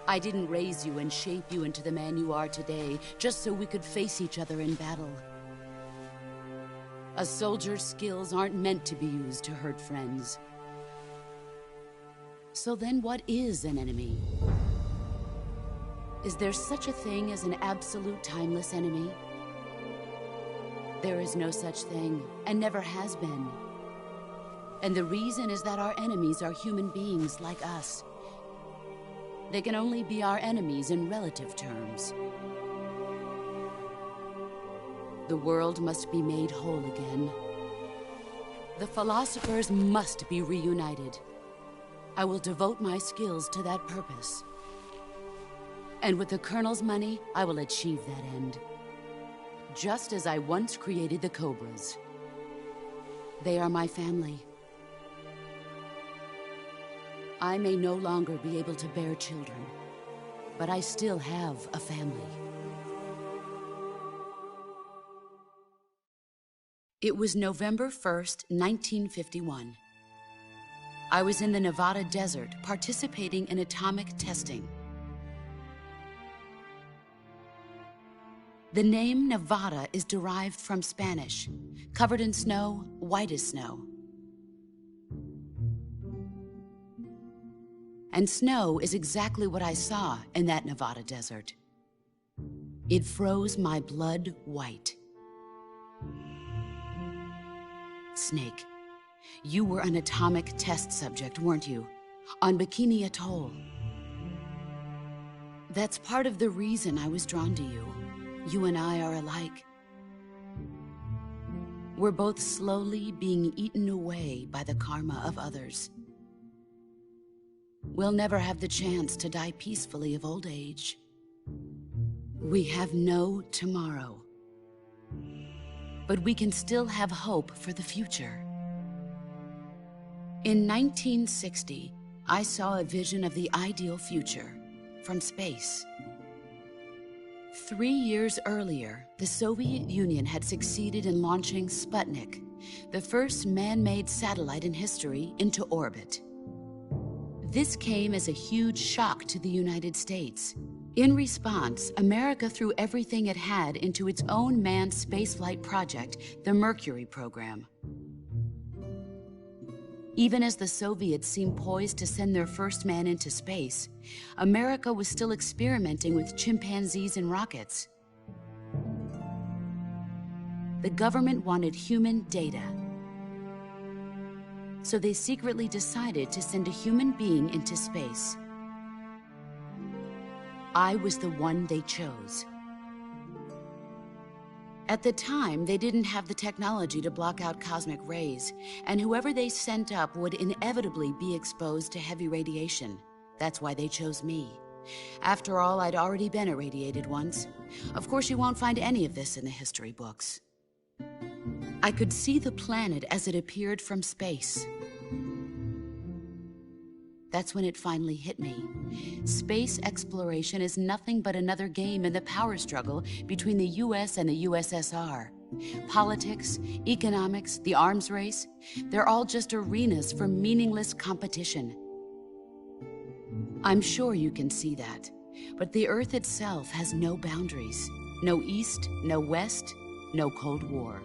I didn't raise you and shape you into the man you are today just so we could face each other in battle. A soldier's skills aren't meant to be used to hurt friends. So then what is an enemy? Is there such a thing as an absolute timeless enemy? There is no such thing, and never has been. And the reason is that our enemies are human beings like us. They can only be our enemies in relative terms. The world must be made whole again. The philosophers must be reunited. I will devote my skills to that purpose. And with the Colonel's money, I will achieve that end. Just as I once created the Cobras. They are my family. I may no longer be able to bear children, but I still have a family. It was November 1st, 1951. I was in the Nevada desert participating in atomic testing. The name Nevada is derived from Spanish, covered in snow, white as snow. And snow is exactly what I saw in that Nevada desert. It froze my blood white. Snake, you were an atomic test subject, weren't you? On Bikini Atoll. That's part of the reason I was drawn to you. You and I are alike. We're both slowly being eaten away by the karma of others. We'll never have the chance to die peacefully of old age. We have no tomorrow. But we can still have hope for the future. In 1960, I saw a vision of the ideal future from space. 3 years earlier, the Soviet Union had succeeded in launching Sputnik, the first man-made satellite in history, into orbit. This came as a huge shock to the United States. In response, America threw everything it had into its own manned spaceflight project, the Mercury program. Even as the Soviets seemed poised to send their first man into space, America was still experimenting with chimpanzees and rockets. The government wanted human data. So they secretly decided to send a human being into space. I was the one they chose. At the time, they didn't have the technology to block out cosmic rays, and whoever they sent up would inevitably be exposed to heavy radiation. That's why they chose me. After all, I'd already been irradiated once. Of course, you won't find any of this in the history books. I could see the planet as it appeared from space. That's when it finally hit me. Space exploration is nothing but another game in the power struggle between the US and the USSR. Politics, economics, the arms race, they're all just arenas for meaningless competition. I'm sure you can see that, but the Earth itself has no boundaries. No East, no West, no Cold War.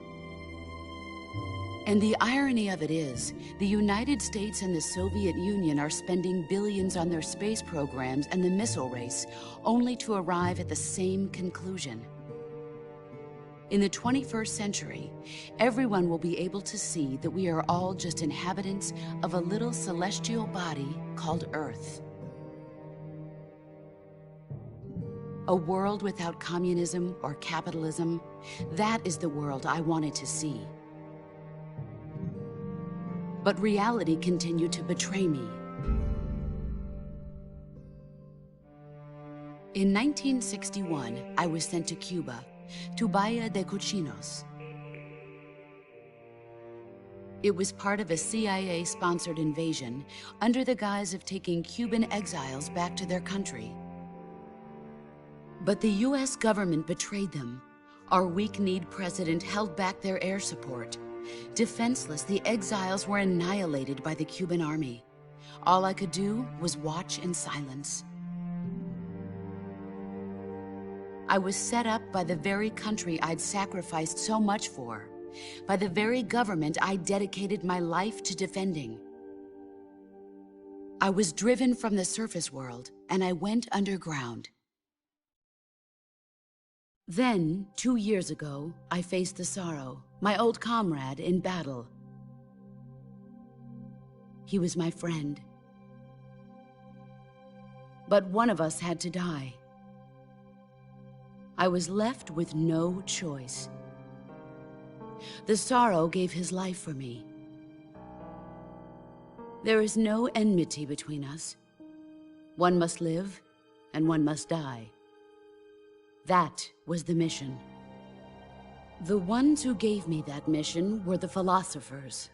And the irony of it is, the United States and the Soviet Union are spending billions on their space programs and the missile race, only to arrive at the same conclusion. In the 21st century, everyone will be able to see that we are all just inhabitants of a little celestial body called Earth. A world without communism or capitalism, that is the world I wanted to see. But reality continued to betray me. In 1961, I was sent to Cuba, to Bahia de Cochinos. It was part of a CIA-sponsored invasion under the guise of taking Cuban exiles back to their country. But the US government betrayed them. Our weak-kneed president held back their air support. Defenseless, the exiles were annihilated by the Cuban army. All I could do was watch in silence. I was set up by the very country I'd sacrificed so much for, by the very government I dedicated my life to defending. I was driven from the surface world, and I went underground. Then, 2 years ago, I faced the Sorrow, my old comrade in battle. He was my friend. But one of us had to die. I was left with no choice. The Sorrow gave his life for me. There is no enmity between us. One must live, and one must die. That was the mission. The ones who gave me that mission were the philosophers.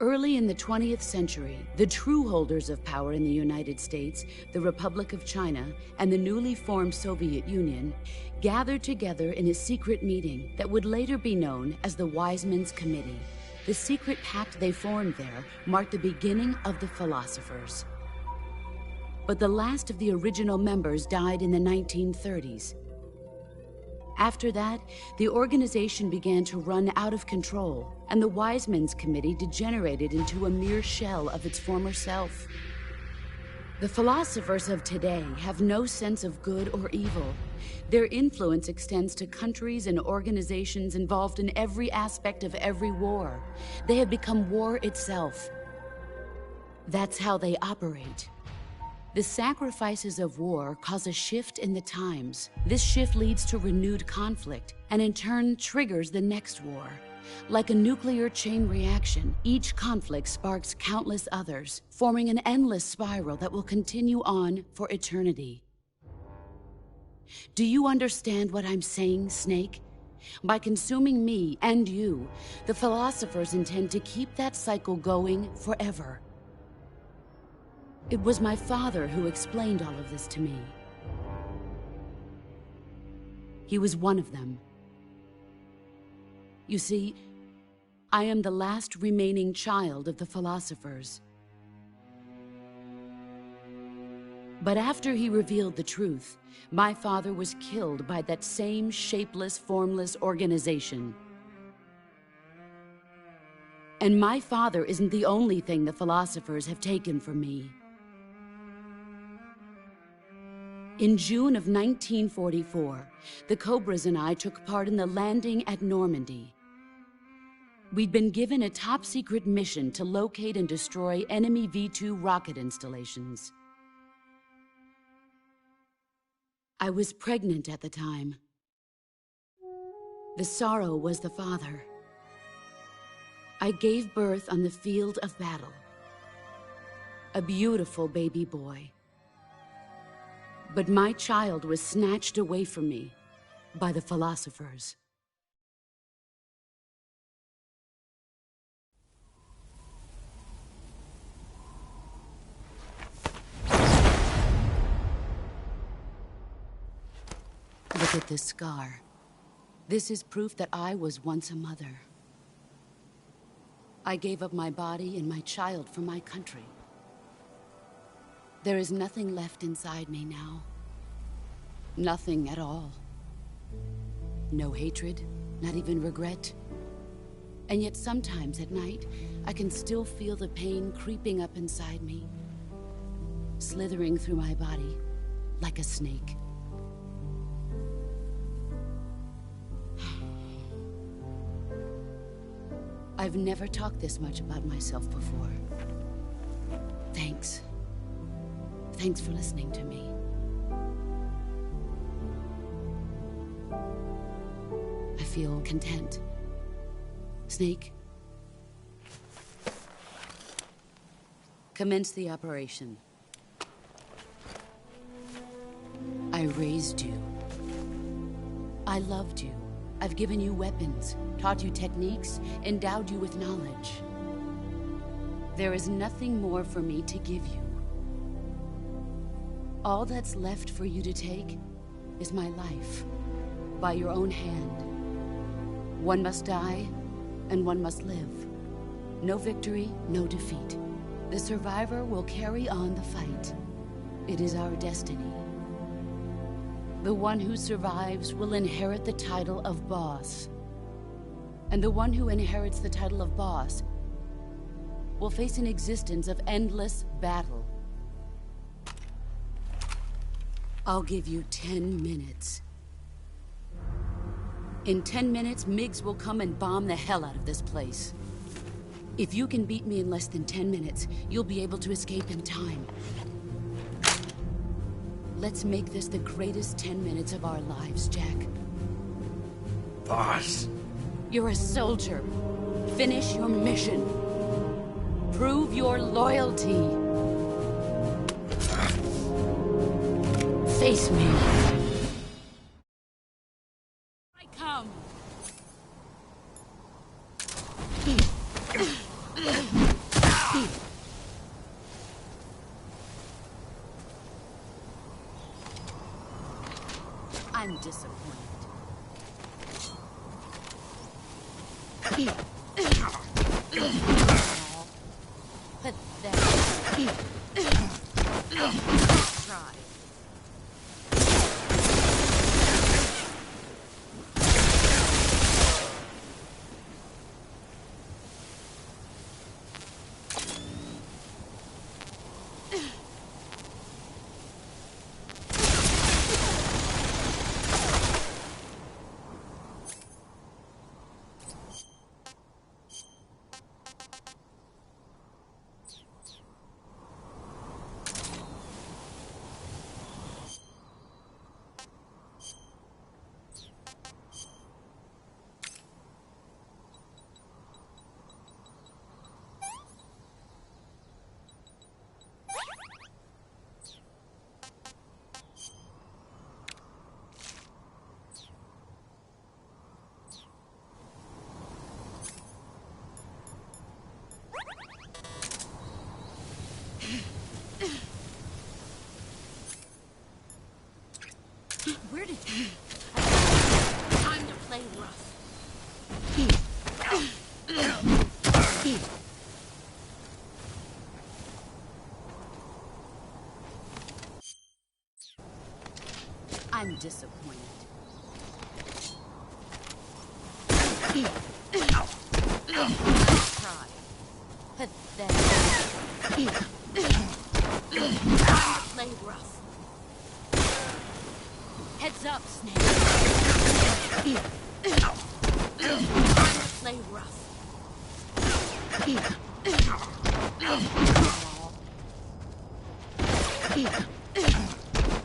Early in the 20th century, the true holders of power in the United States, the Republic of China, and the newly formed Soviet Union gathered together in a secret meeting that would later be known as the Wiseman's Committee. The secret pact they formed there marked the beginning of the philosophers. But the last of the original members died in the 1930s. After that, the organization began to run out of control, and the Wiseman's Committee degenerated into a mere shell of its former self. The philosophers of today have no sense of good or evil. Their influence extends to countries and organizations involved in every aspect of every war. They have become war itself. That's how they operate. The sacrifices of war cause a shift in the times. This shift leads to renewed conflict, and in turn triggers the next war. Like a nuclear chain reaction, each conflict sparks countless others, forming an endless spiral that will continue on for eternity. Do you understand what I'm saying, Snake? By consuming me and you, the philosophers intend to keep that cycle going forever. It was my father who explained all of this to me. He was one of them. You see, I am the last remaining child of the philosophers. But after he revealed the truth, my father was killed by that same shapeless, formless organization. And my father isn't the only thing the philosophers have taken from me. In June of 1944, the Cobras and I took part in the landing at Normandy. We'd been given a top-secret mission to locate and destroy enemy V-2 rocket installations. I was pregnant at the time. The Sorrow was the father. I gave birth on the field of battle. A beautiful baby boy. But my child was snatched away from me by the philosophers. Look at this scar. This is proof that I was once a mother. I gave up my body and my child for my country. There is nothing left inside me now. Nothing at all. No hatred, not even regret. And yet sometimes at night, I can still feel the pain creeping up inside me, slithering through my body like a snake. I've never talked this much about myself before. Thanks. Thanks for listening to me. I feel content. Snake? Commence the operation. I raised you. I loved you. I've given you weapons, taught you techniques, endowed you with knowledge. There is nothing more for me to give you. All that's left for you to take is my life. by your own hand. One must die, and one must live. No victory, no defeat. The survivor will carry on the fight. It is our destiny. The one who survives will inherit the title of boss. And the one who inherits the title of boss will face an existence of endless battle. I'll give you 10 minutes. In 10 minutes, Miggs will come and bomb the hell out of this place. If you can beat me in less than 10 minutes, you'll be able to escape in time. Let's make this the greatest 10 minutes of our lives, Jack. Boss. You're a soldier. Finish your mission. Prove your loyalty. Face me. I come. I'm disappointed. Pathetic. Try. Where did you... Time to play rough. I'm disappointed. Try. Pathetic. Time to play rough. Heads up, Snake. Time to play rough. You're not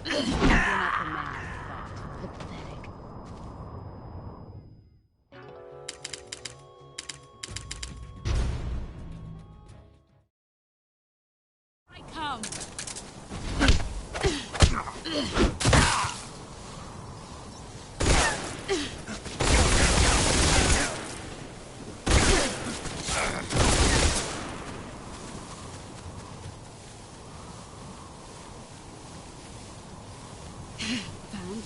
the man I thought. Pathetic. I come. Found you.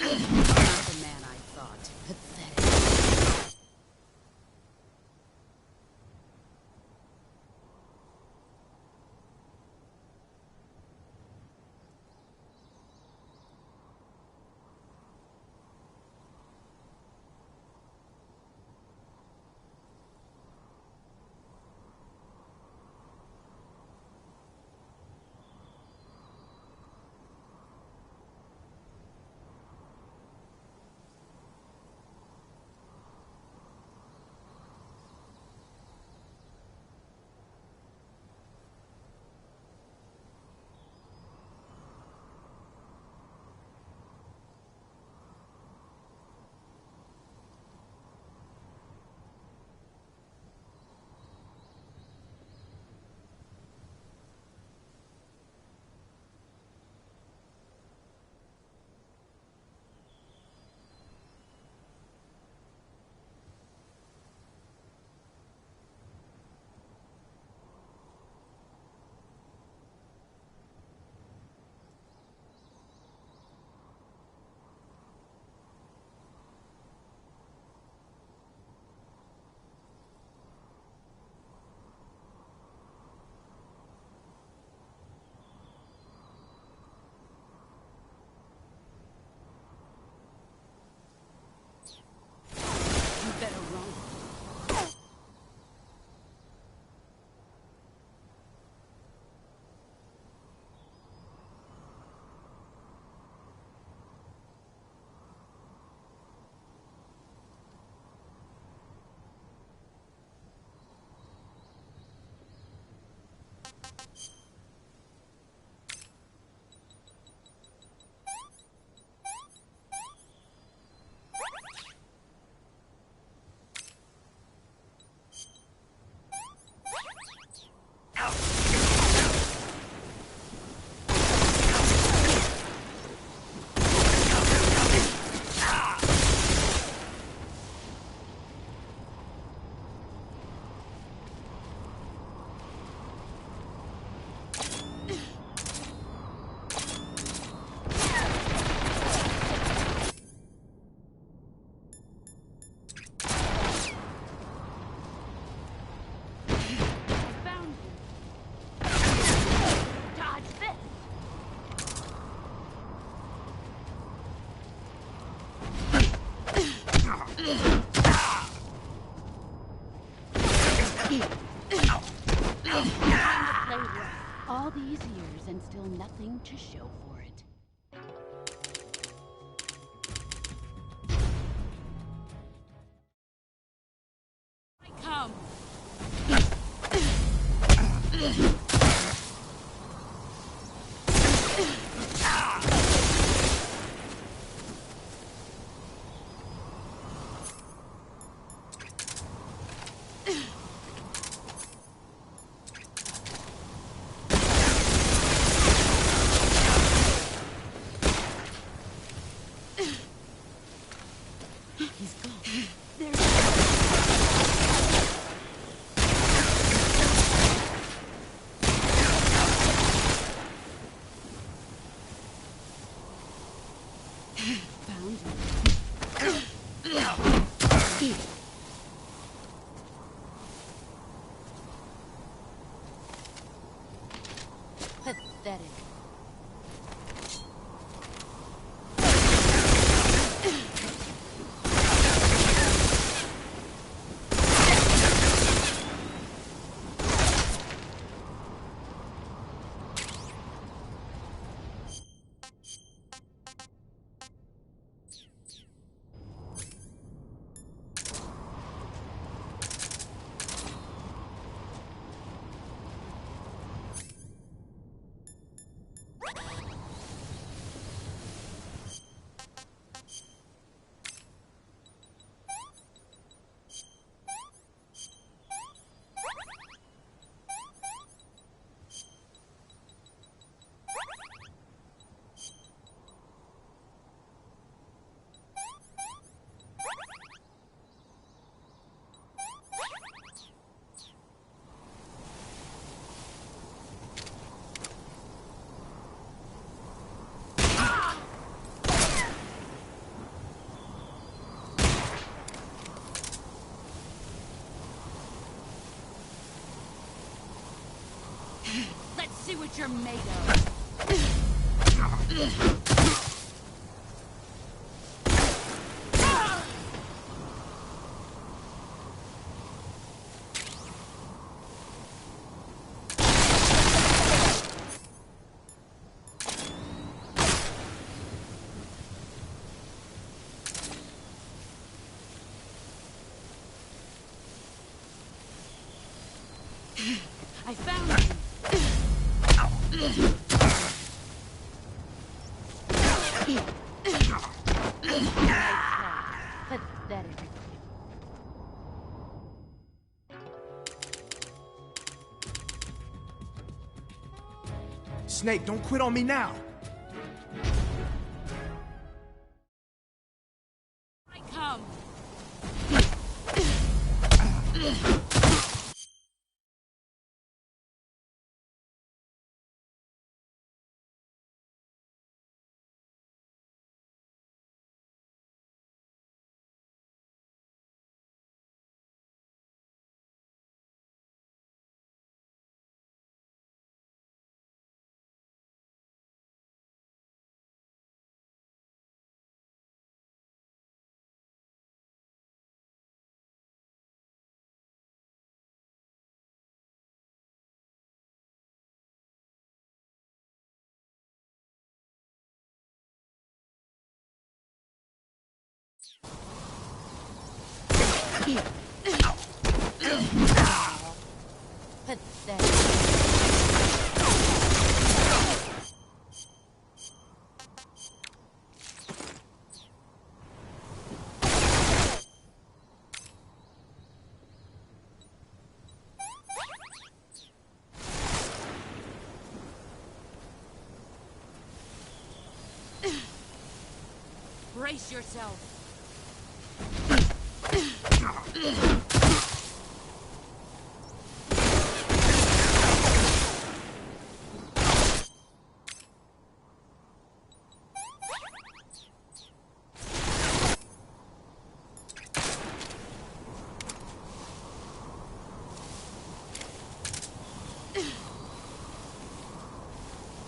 Not the man I thought. Pathetic. nothing to show for it. I come! He's gone. Found him. Pathetic. Let's see what you're made of. I found him. Pathetic. Snake, don't quit on me now! I come. Pathetic. Brace yourself.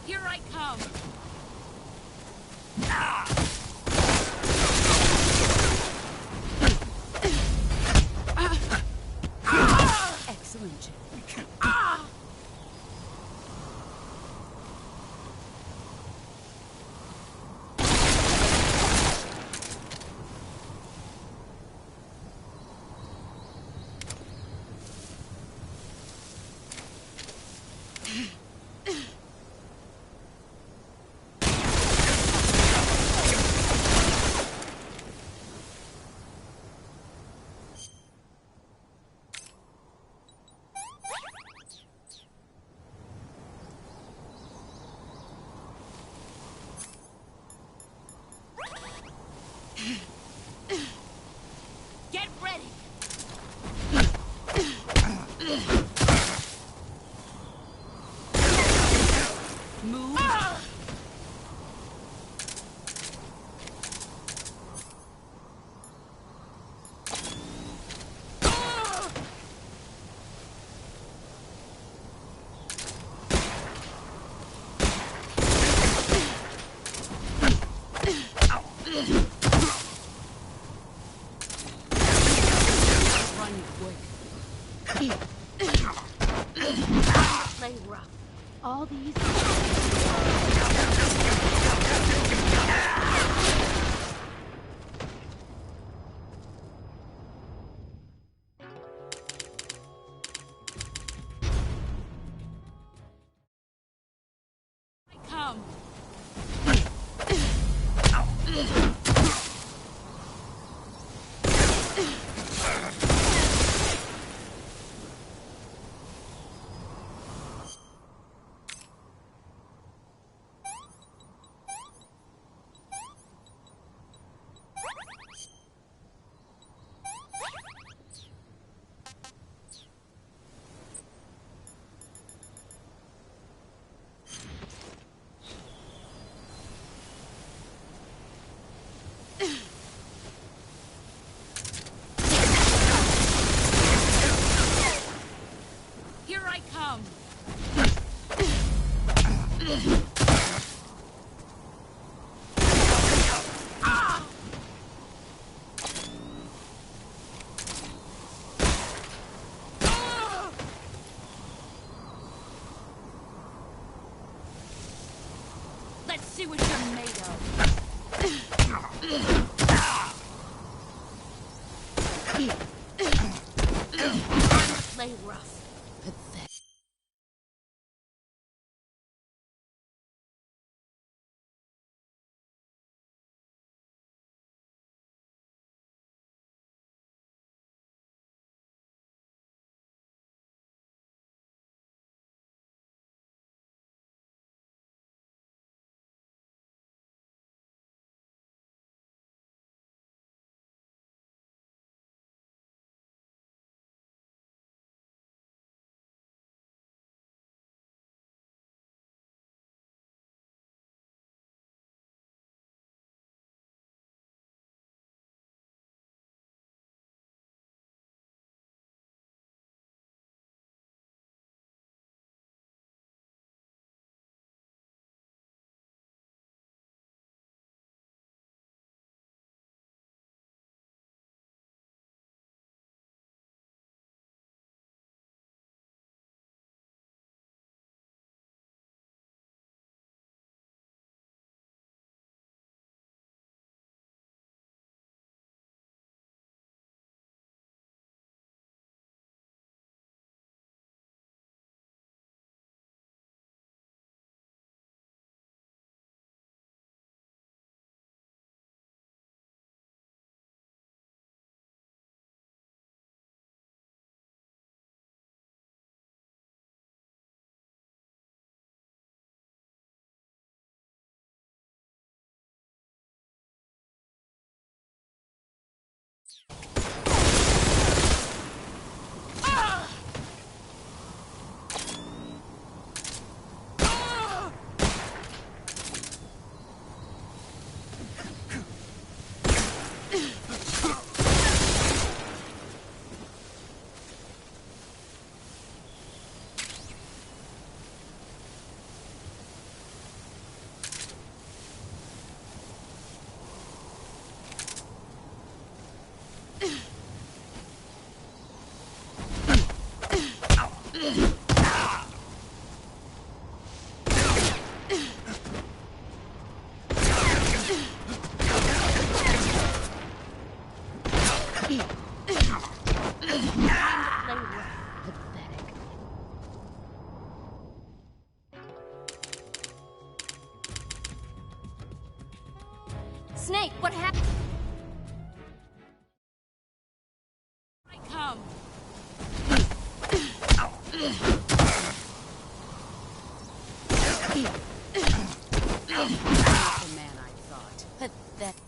Here I come. Excellent. see what you're made of. Play rough. Pathetic. Snake, what happened? I come. Not the man I thought. Pathetic.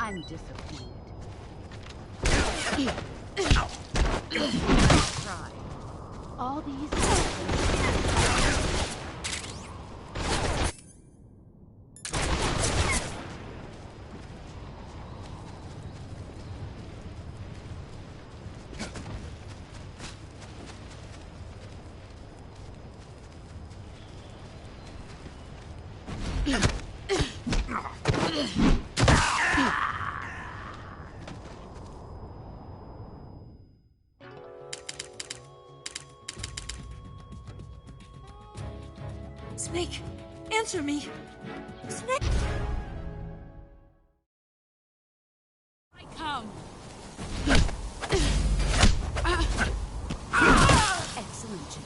I'm disappointed. Try. All these... Snake, answer me. Snake. I come. Excellent, Jim.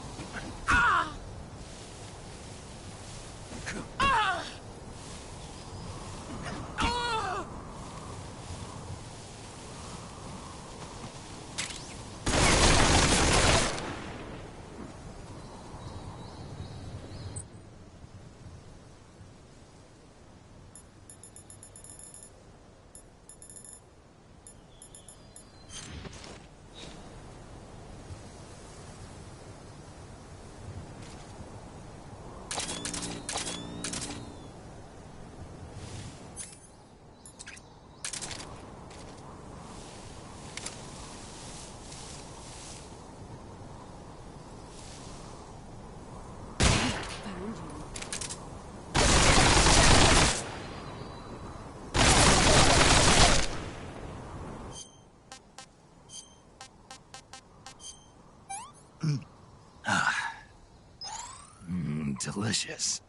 Delicious.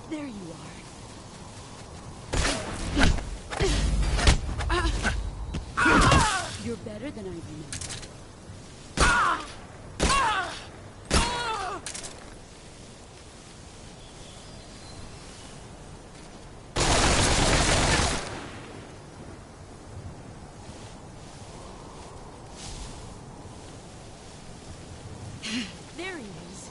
There you are. You're better than I remember. There he is.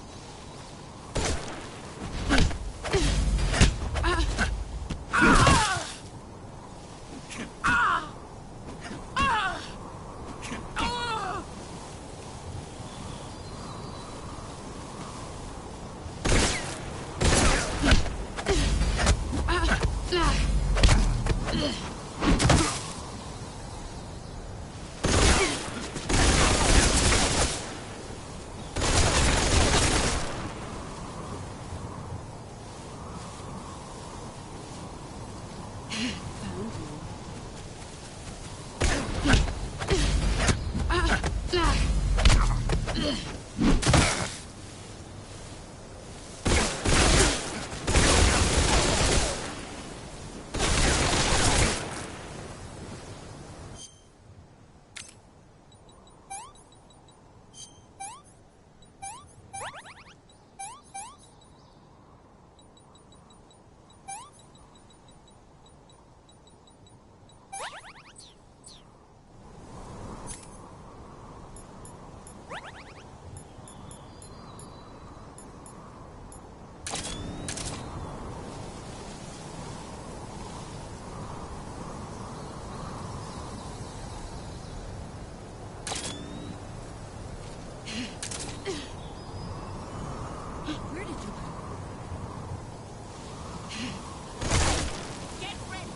Where did you go? Get ready!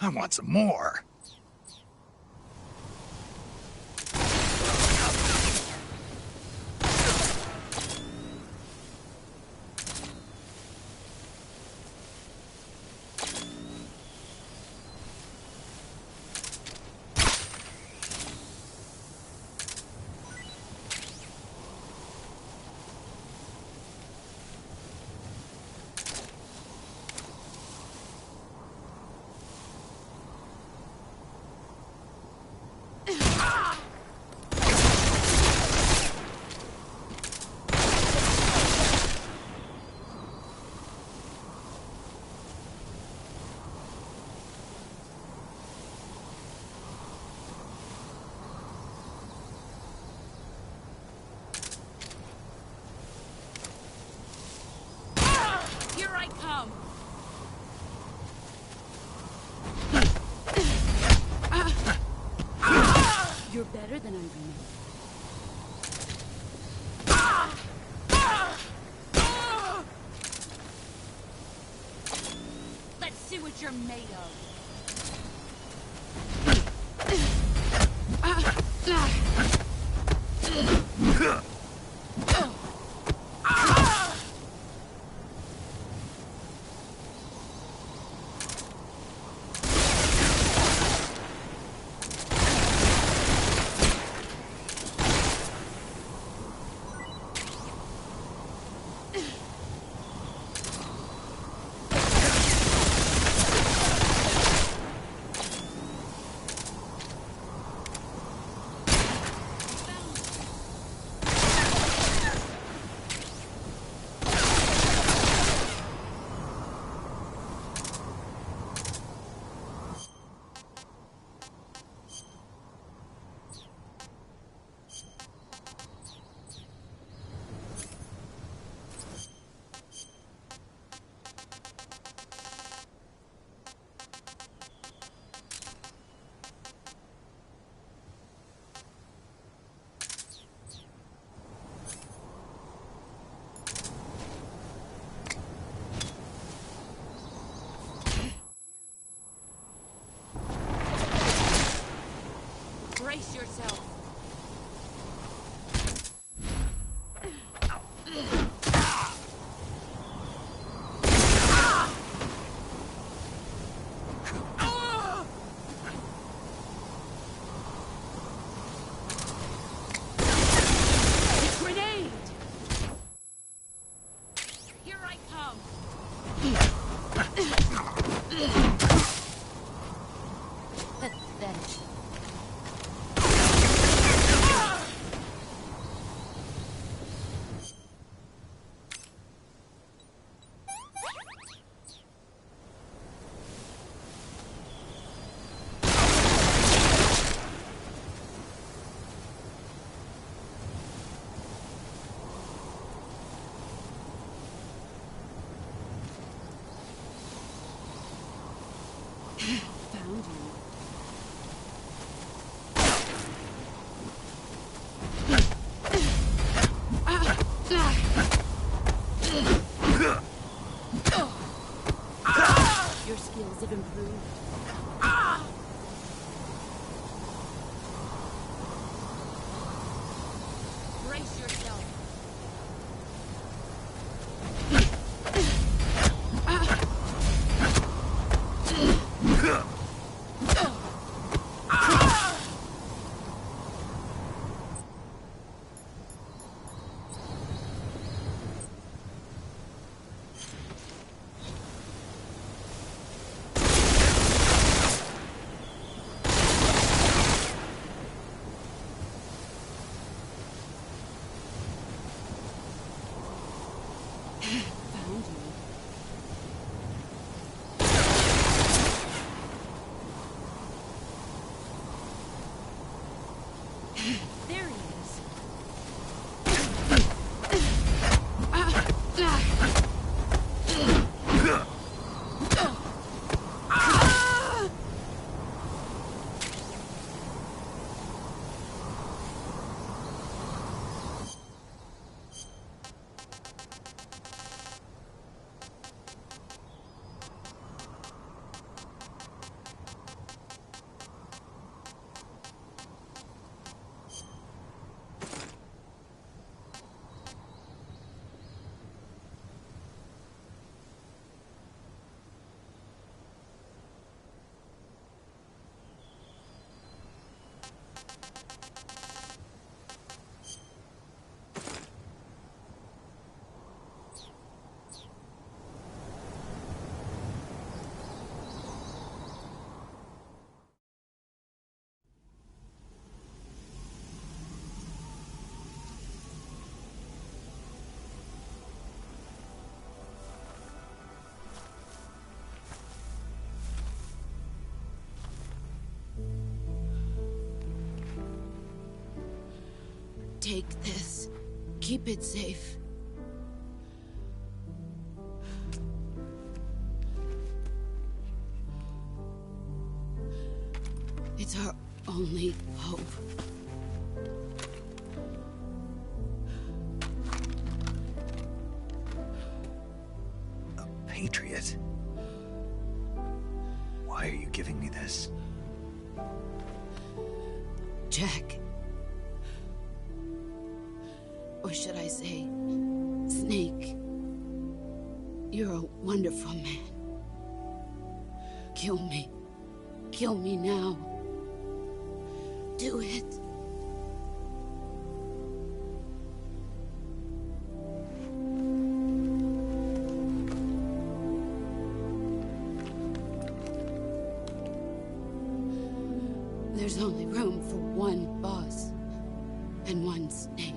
I want some more. Here I come! You're better than I remember. Let's see what you're made of. Brace yourself. Grenade! Here I come. Pathetic. Found you. Your skills have improved. Brace yourself. Take this. Keep it safe. It's our only hope. A patriot? Why are you giving me this? Jack. Or should I say, Snake. You're a wonderful man. Kill me. Kill me now. Do it. There's only room for one boss and one Snake.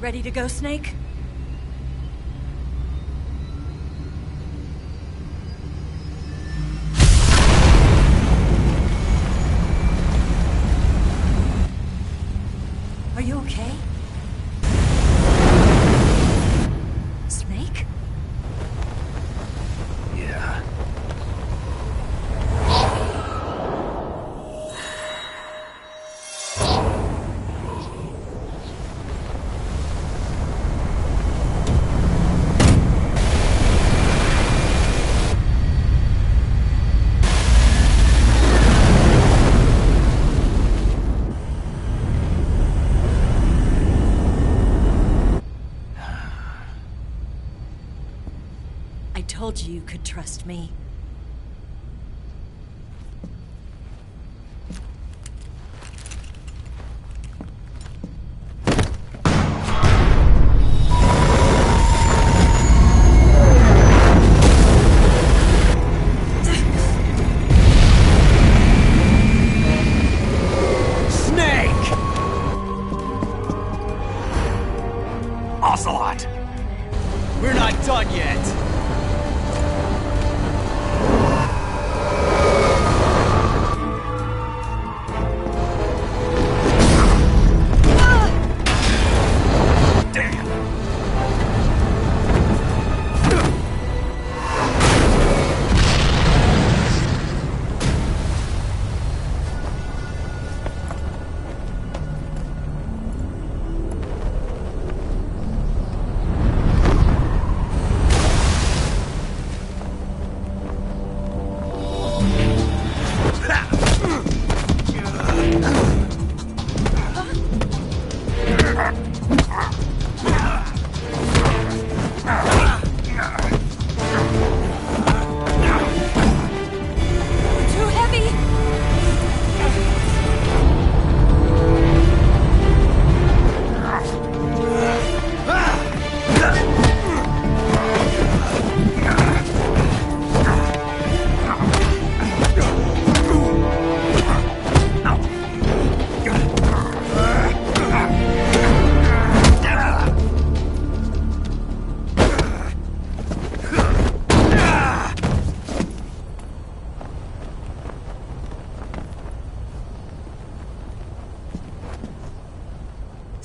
Ready to go, Snake? Are you okay? Snake? Yeah. I told you you could trust me. Snake! Ocelot! We're not done yet!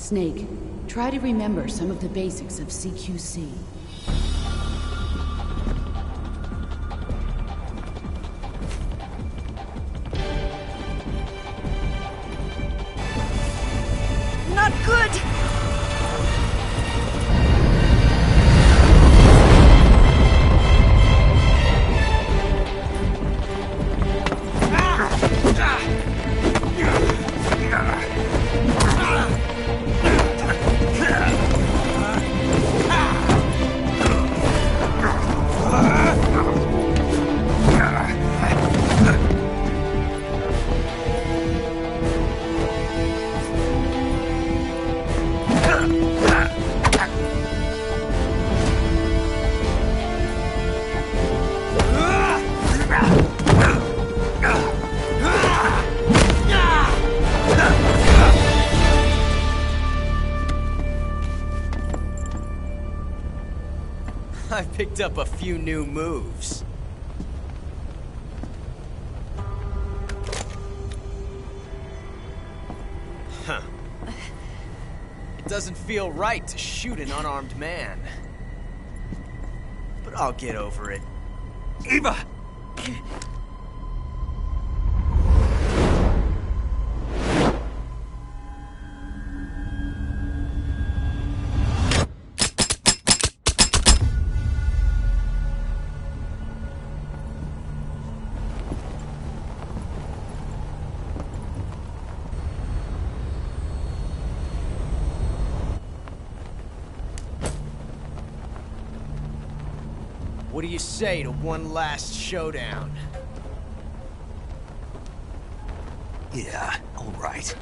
Snake, try to remember some of the basics of CQC. Not good! I picked up a few new moves. Huh. It doesn't feel right to shoot an unarmed man. But I'll get over it. Eva! What do you say to one last showdown? Yeah, all right.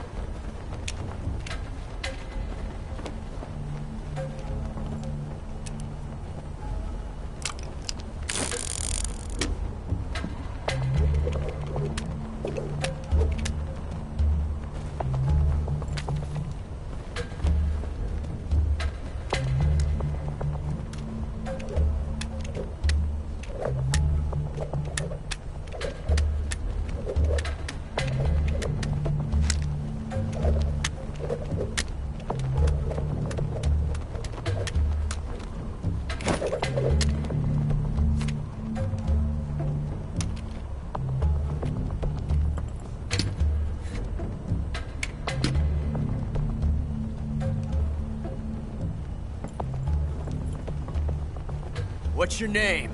What's your name?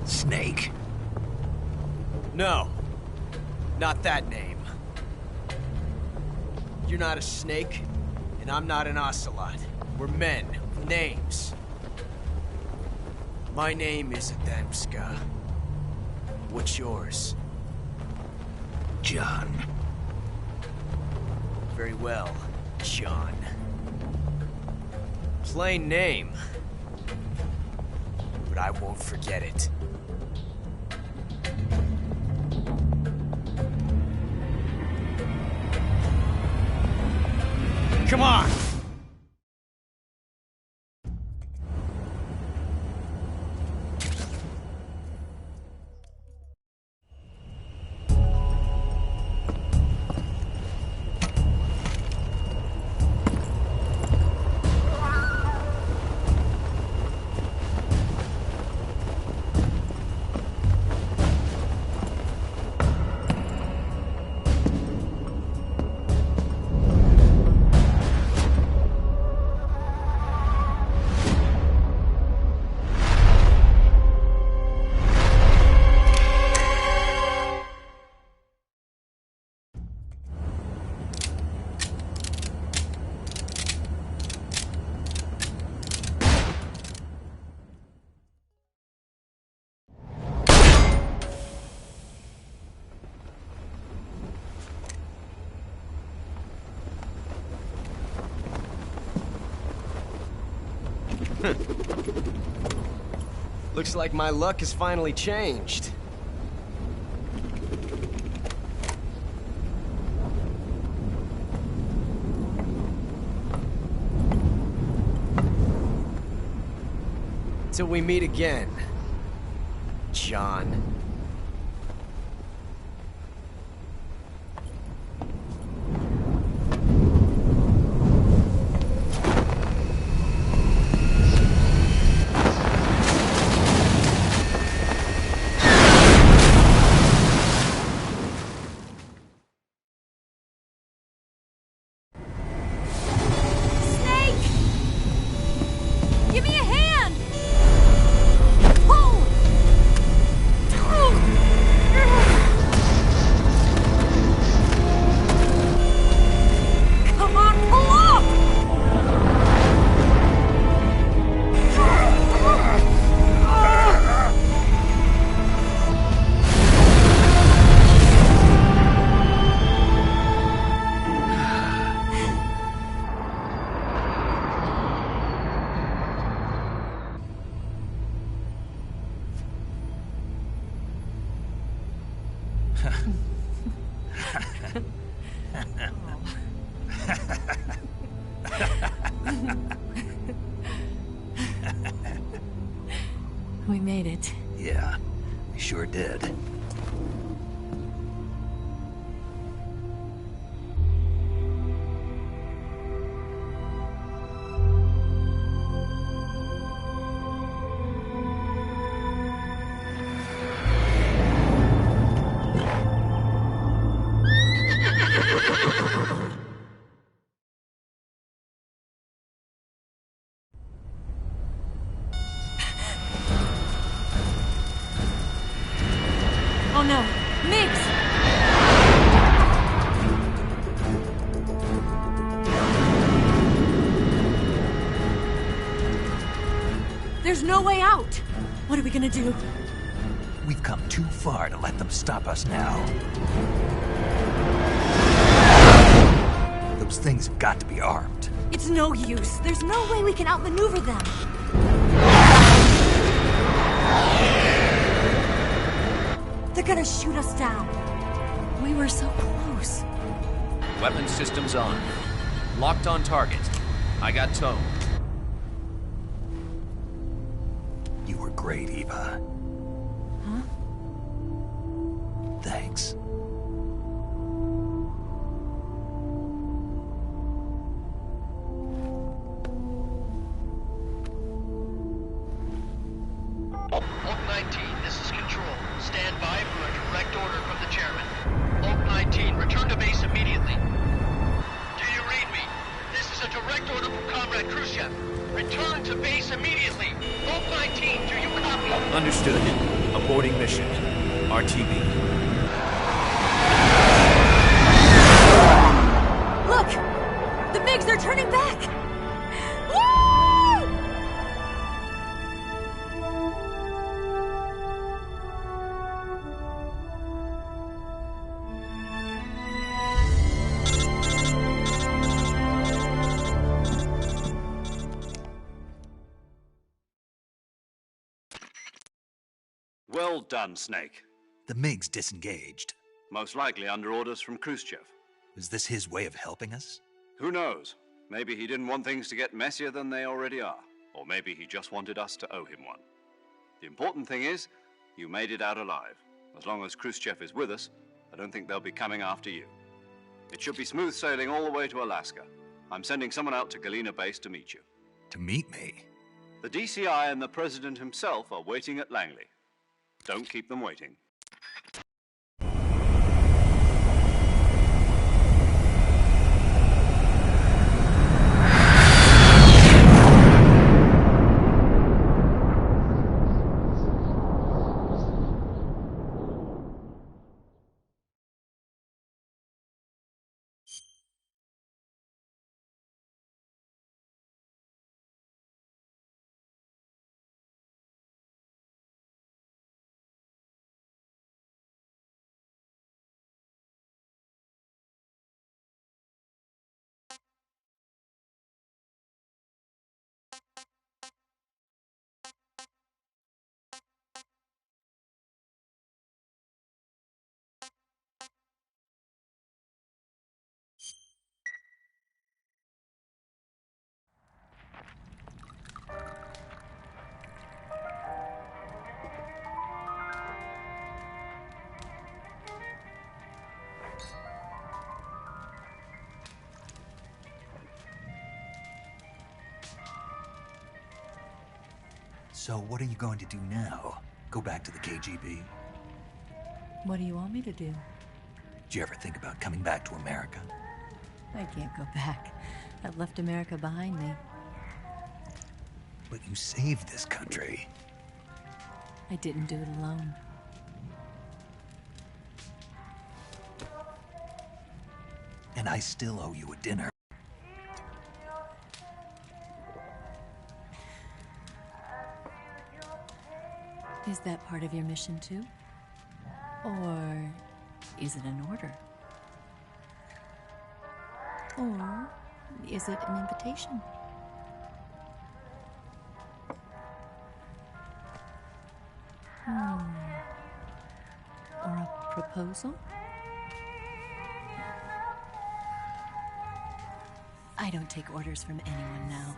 Snake. No. Not that name. You're not a snake, and I'm not an ocelot. We're men with names. My name is Adamska. What's yours? John. Very well, John. Plain name. But I won't forget it. Come on! Looks like my luck has finally changed. Till we meet again, John. We made it. Yeah, we sure did. Oh no! Miggs! There's no way out! What are we gonna do? We've come too far to let them stop us now. Those things have got to be armed. It's no use. There's no way we can outmaneuver them. They're gonna shoot us down. We were so close. Weapons systems on. Locked on target. I got tone. You were great, Eva. Huh? Thanks. Oak 19, this is Control. Stand by for a direct order from the chairman. Oak 19, return to base immediately. Do you read me? This is a direct order from Comrade Khrushchev. Return to base immediately. Oak 19, do you copy? Understood. Aborting mission. RTB. Look! The MiGs, they're turning back! Woo! Well done, Snake. The MiGs disengaged. Most likely under orders from Khrushchev. Was this his way of helping us? Who knows? Maybe he didn't want things to get messier than they already are. Or maybe he just wanted us to owe him one. The important thing is, you made it out alive. As long as Khrushchev is with us, I don't think they'll be coming after you. It should be smooth sailing all the way to Alaska. I'm sending someone out to Galena Base to meet you. To meet me? The DCI and the President himself are waiting at Langley. Don't keep them waiting. So what are you going to do now? Go back to the KGB? What do you want me to do? Did you ever think about coming back to America? I can't go back. I've left America behind me. But you saved this country. I didn't do it alone. And I still owe you a dinner. Is that part of your mission too? Or is it an order? Or is it an invitation? Or a proposal? I don't take orders from anyone now.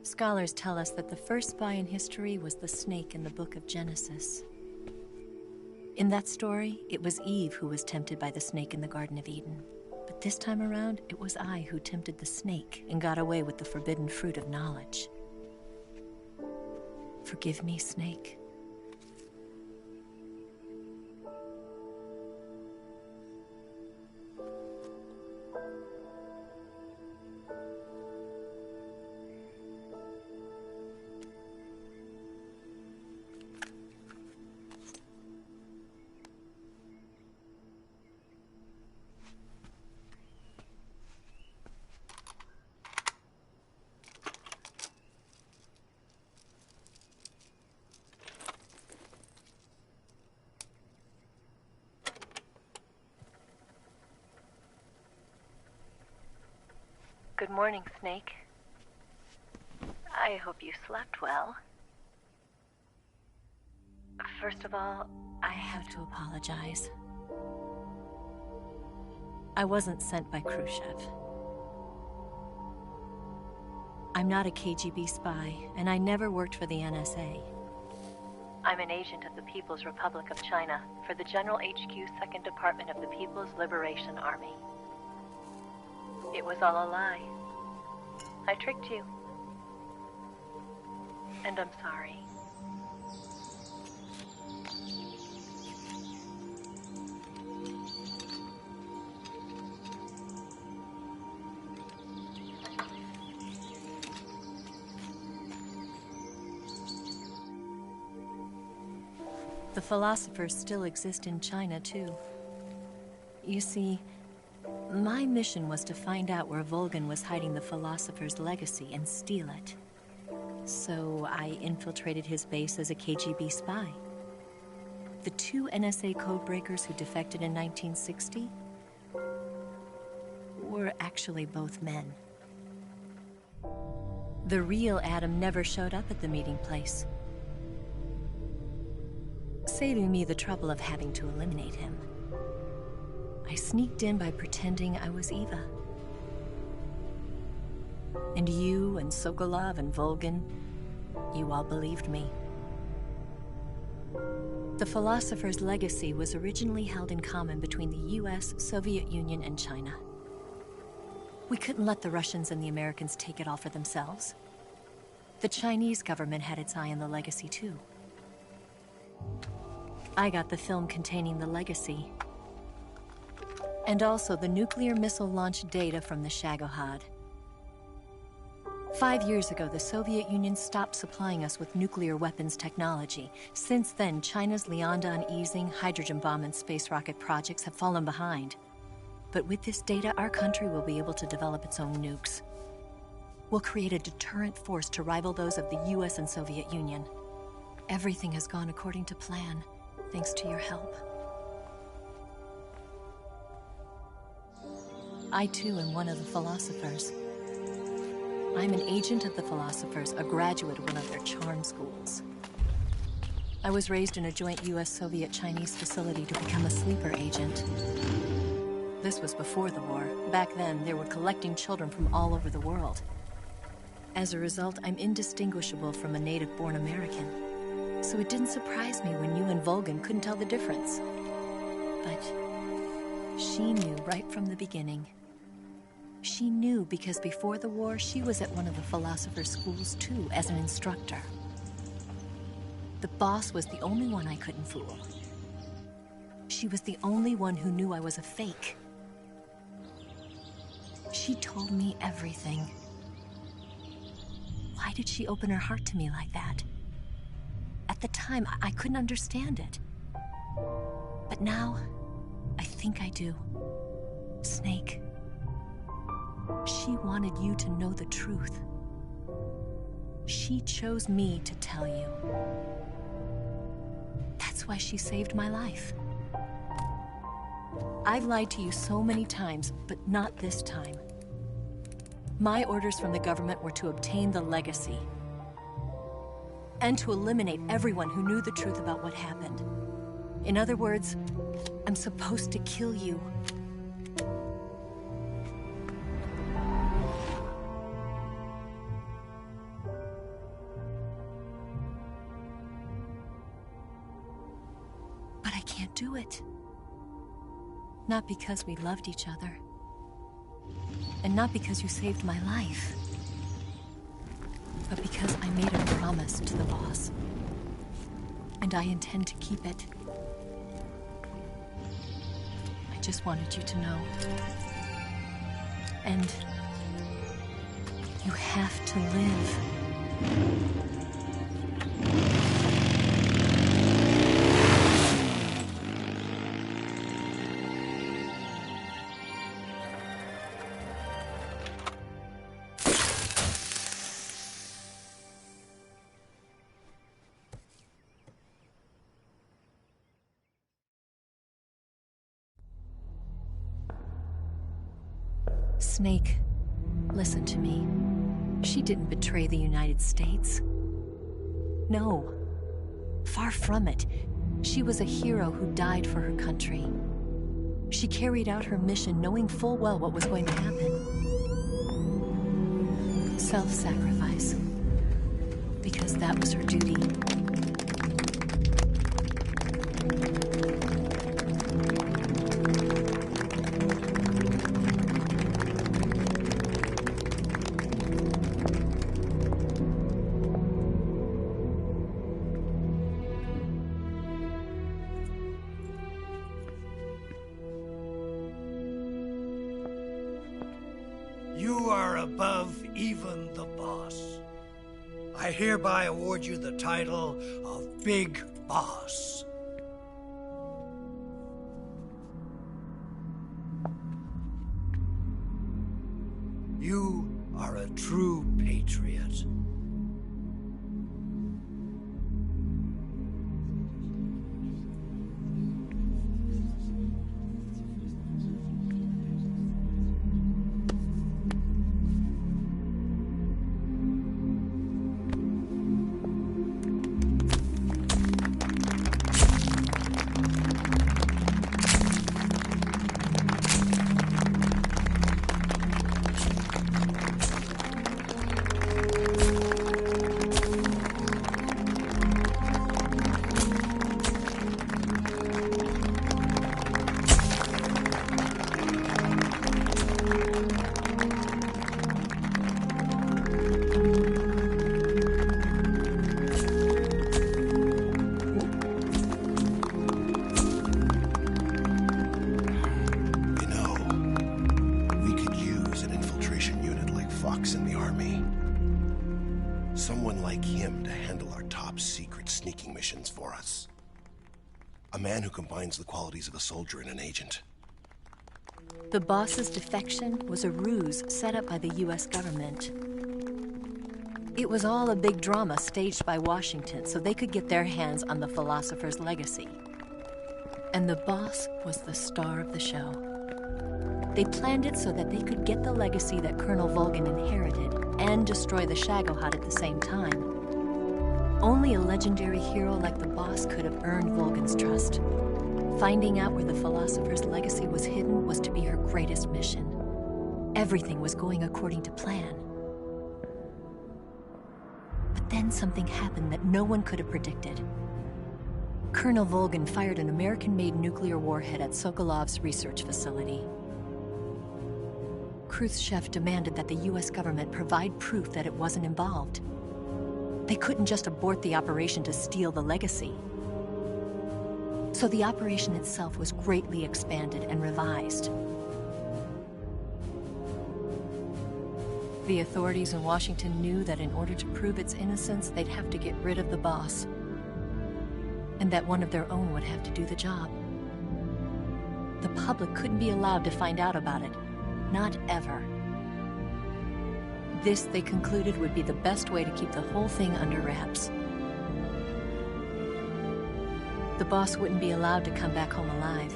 Scholars tell us that the first spy in history was the snake in the book of Genesis. In that story, it was Eve who was tempted by the snake in the Garden of Eden. But this time around, it was I who tempted the snake and got away with the forbidden fruit of knowledge. Forgive me, Snake. Good morning, Snake. I hope you slept well. First of all, I have to apologize. I wasn't sent by Khrushchev. I'm not a KGB spy, and I never worked for the NSA. I'm an agent of the People's Republic of China for the General HQ 2nd Department of the People's Liberation Army. It was all a lie. I tricked you. And I'm sorry. The philosophers still exist in China, too. You see, my mission was to find out where Volgin was hiding the philosopher's legacy and steal it. So I infiltrated his base as a KGB spy. The 2 NSA codebreakers who defected in 1960 were actually both men. The real Adam never showed up at the meeting place, saving me the trouble of having to eliminate him. I sneaked in by pretending I was Eva. And you and Sokolov and Volgin, you all believed me. The philosopher's legacy was originally held in common between the US, Soviet Union, and China. We couldn't let the Russians and the Americans take it all for themselves. The Chinese government had its eye on the legacy, too. I got the film containing the legacy, and also the nuclear missile launch data from the Shagohod. 5 years ago, the Soviet Union stopped supplying us with nuclear weapons technology. Since then, China's Liaodong easing, hydrogen bomb, and space rocket projects have fallen behind. But with this data, our country will be able to develop its own nukes. We'll create a deterrent force to rival those of the US and Soviet Union. Everything has gone according to plan, thanks to your help. I too am one of the philosophers. I'm an agent of the philosophers, a graduate of one of their charm schools. I was raised in a joint US-Soviet-Chinese facility to become a sleeper agent. This was before the war. Back then, they were collecting children from all over the world. As a result, I'm indistinguishable from a native-born American. So it didn't surprise me when you and Volgin couldn't tell the difference. But she knew right from the beginning. She knew because before the war, she was at one of the philosopher's schools too, as an instructor. The boss was the only one I couldn't fool. She was the only one who knew I was a fake. She told me everything. Why did she open her heart to me like that? At the time, I couldn't understand it. But now, I think I do. Snake. She wanted you to know the truth. She chose me to tell you. That's why she saved my life. I've lied to you so many times, but not this time. My orders from the government were to obtain the legacy and to eliminate everyone who knew the truth about what happened. In other words, I'm supposed to kill you. But I can't do it. Not because we loved each other. And not because you saved my life. But because I made a promise to the boss. And I intend to keep it. I just wanted you to know. And you have to live. Snake, listen to me. She didn't betray the United States. No. Far from it. She was a hero who died for her country. She carried out her mission knowing full well what was going to happen. Self-sacrifice. Because that was her duty. You are above even the boss. I hereby award you the title of Big Boss. You are a true patriot. Fox in the army. Someone like him to handle our top secret sneaking missions for us. A man who combines the qualities of a soldier and an agent. The boss's defection was a ruse set up by the US government. It was all a big drama staged by Washington so they could get their hands on the philosopher's legacy. And the boss was the star of the show. They planned it so that they could get the legacy that Colonel Volgin inherited and destroy the Shagohod at the same time. Only a legendary hero like the boss could have earned Volgin's trust. Finding out where the philosopher's legacy was hidden was to be her greatest mission. Everything was going according to plan. But then something happened that no one could have predicted. Colonel Volgin fired an American-made nuclear warhead at Sokolov's research facility. Khrushchev demanded that the US government provide proof that it wasn't involved. They couldn't just abort the operation to steal the legacy. So the operation itself was greatly expanded and revised. The authorities in Washington knew that in order to prove its innocence, they'd have to get rid of the boss. And that one of their own would have to do the job. The public couldn't be allowed to find out about it. Not ever. This, they concluded, would be the best way to keep the whole thing under wraps. The boss wouldn't be allowed to come back home alive.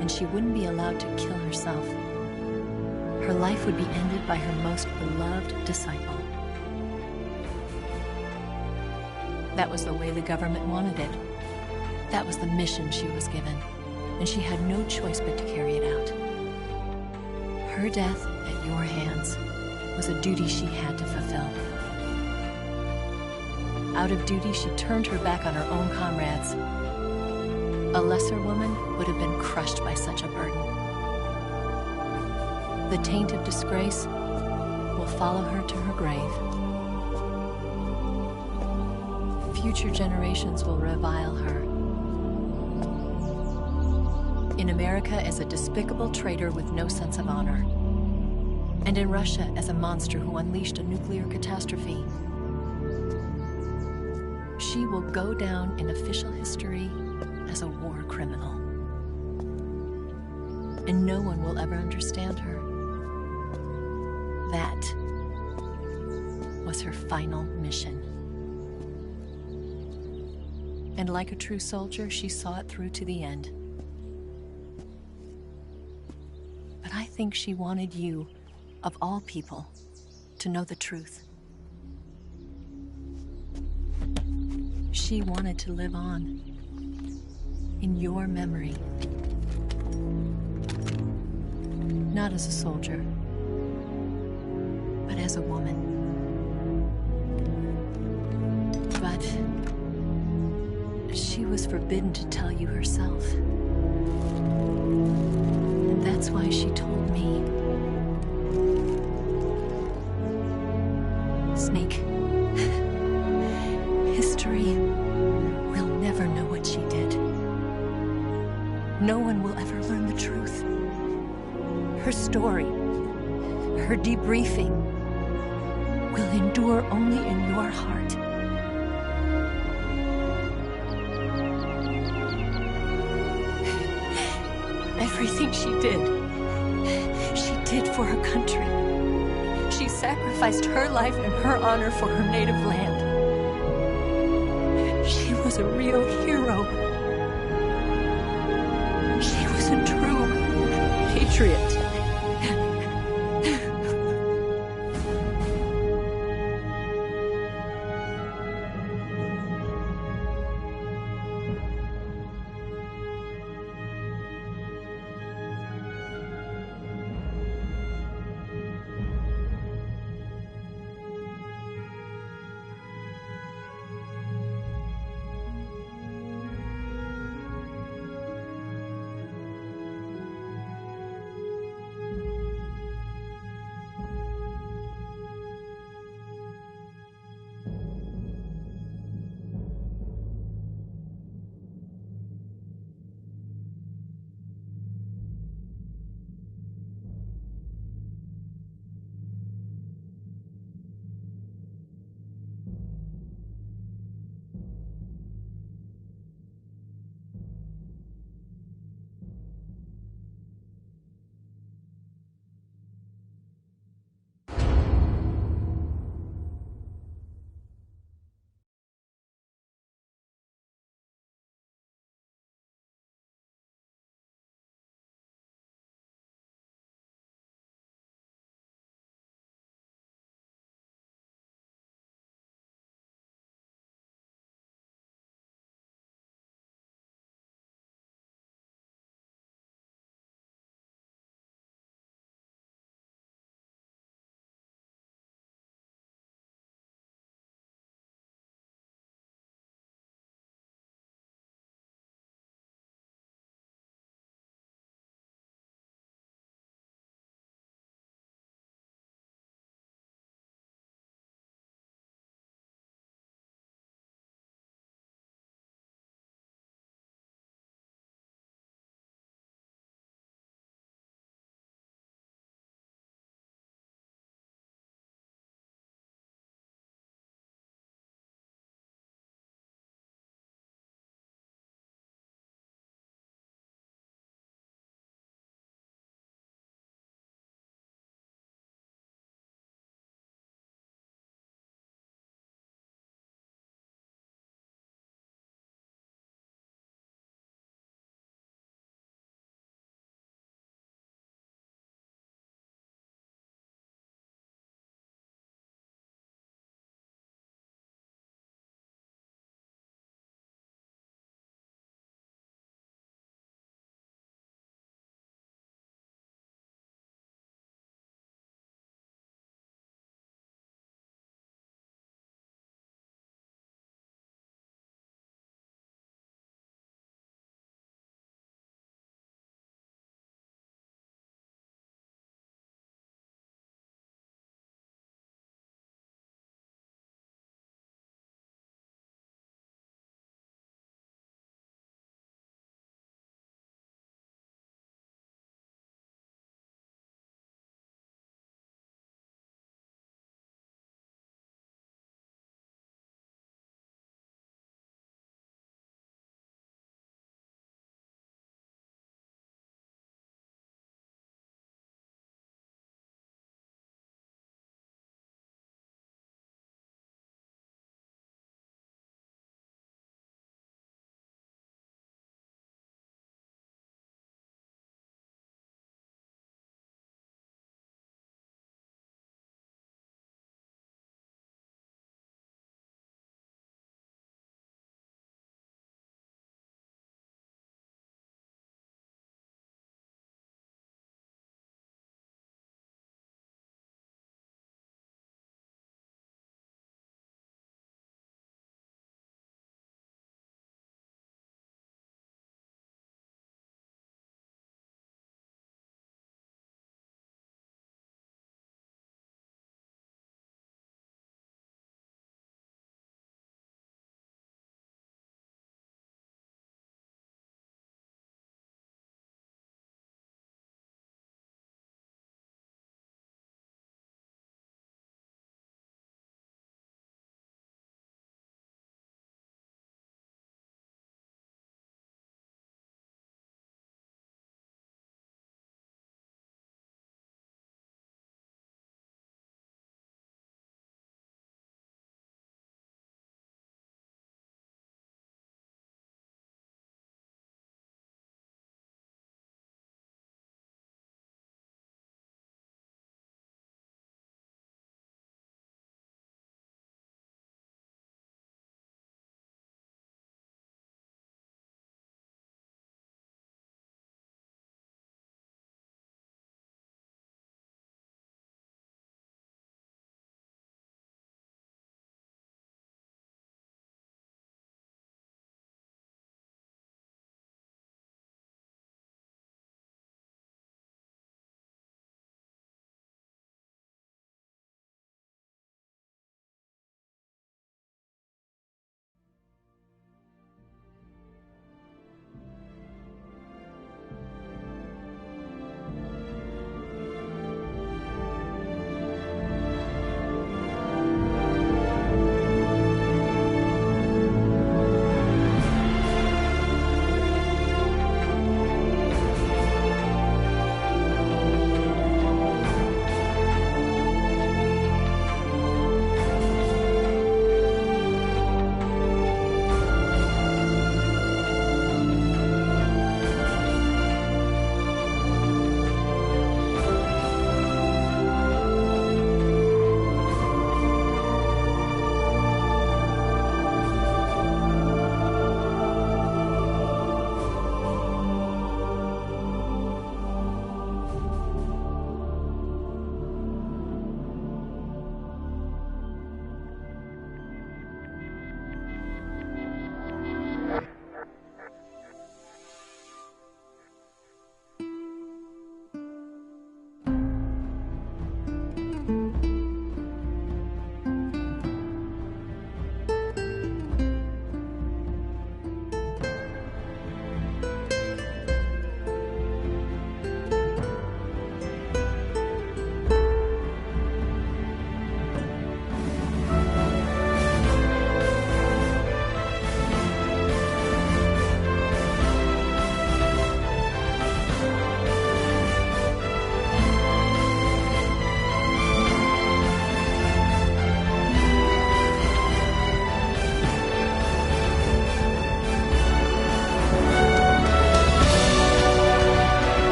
And she wouldn't be allowed to kill herself. Her life would be ended by her most beloved disciple. That was the way the government wanted it. That was the mission she was given, and she had no choice but to carry it out. Her death at your hands was a duty she had to fulfill. Out of duty, she turned her back on her own comrades. A lesser woman would have been crushed by such a burden. The taint of disgrace will follow her to her grave. Future generations will revile her. In America as a despicable traitor with no sense of honor. And in Russia as a monster who unleashed a nuclear catastrophe. She will go down in official history as a war criminal. And no one will ever understand her. That was her final mission. And like a true soldier, she saw it through to the end. But I think she wanted you, of all people, to know the truth. She wanted to live on in your memory. Not as a soldier, but as a woman. But she was forbidden to tell you herself. And that's why she told me. Snake, history will never know what she did. No one will ever learn the truth. Her story, her debriefing, will endure only in your heart. Everything she did for her country. She sacrificed her life and her honor for her native land. She was a real hero. She was a true patriot.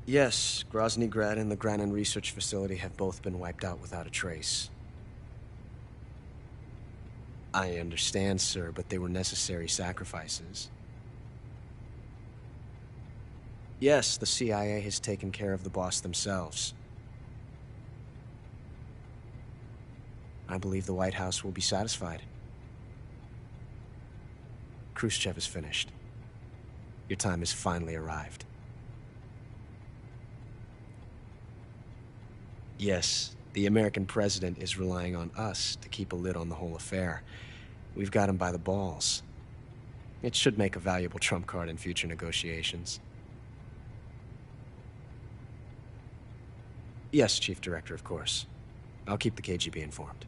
Yes, Grozny Grad and the Granin Research Facility have both been wiped out without a trace. I understand, sir, but they were necessary sacrifices. Yes, the CIA has taken care of the boss themselves. I believe the White House will be satisfied. Khrushchev is finished. Your time has finally arrived. Yes, the American president is relying on us to keep a lid on the whole affair. We've got him by the balls. It should make a valuable trump card in future negotiations. Yes, Chief Director, of course. I'll keep the KGB informed.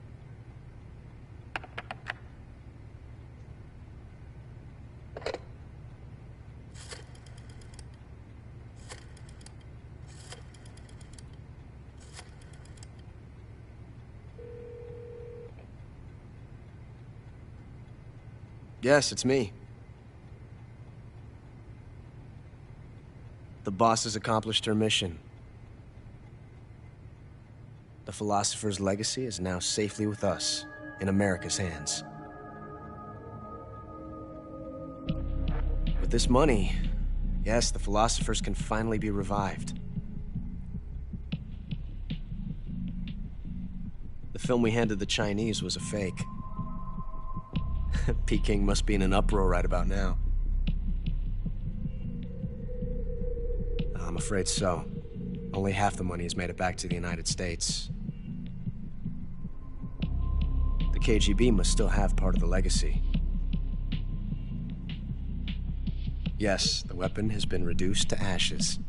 Yes, it's me. The boss has accomplished her mission. The philosopher's legacy is now safely with us, in America's hands. With this money, yes, the philosophers can finally be revived. The film we handed the Chinese was a fake. Peking must be in an uproar right about now. I'm afraid so. Only half the money has made it back to the United States. The KGB must still have part of the legacy. Yes, the weapon has been reduced to ashes.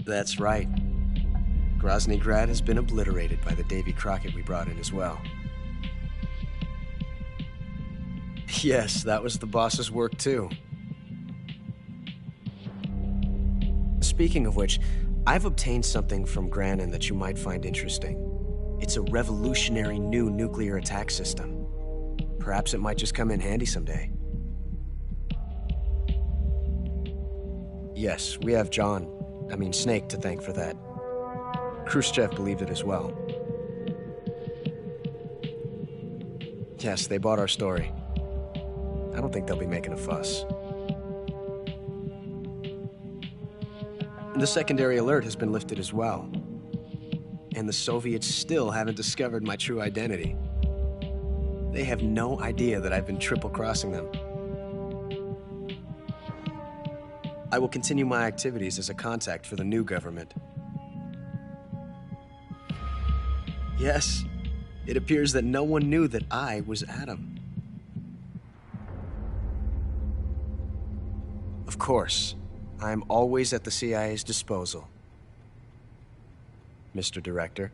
That's right. Grozny Grad has been obliterated by the Davy Crockett we brought in as well. Yes, that was the boss's work too. Speaking of which, I've obtained something from Granin that you might find interesting. It's a revolutionary new nuclear attack system. Perhaps it might just come in handy someday. Yes, we have Snake to thank for that. Khrushchev believed it as well. Yes, they bought our story. I don't think they'll be making a fuss. The secondary alert has been lifted as well. And the Soviets still haven't discovered my true identity. They have no idea that I've been triple-crossing them. I will continue my activities as a contact for the new government. Yes, it appears that no one knew that I was Adam. Of course, I am always at the CIA's disposal, Mr. Director.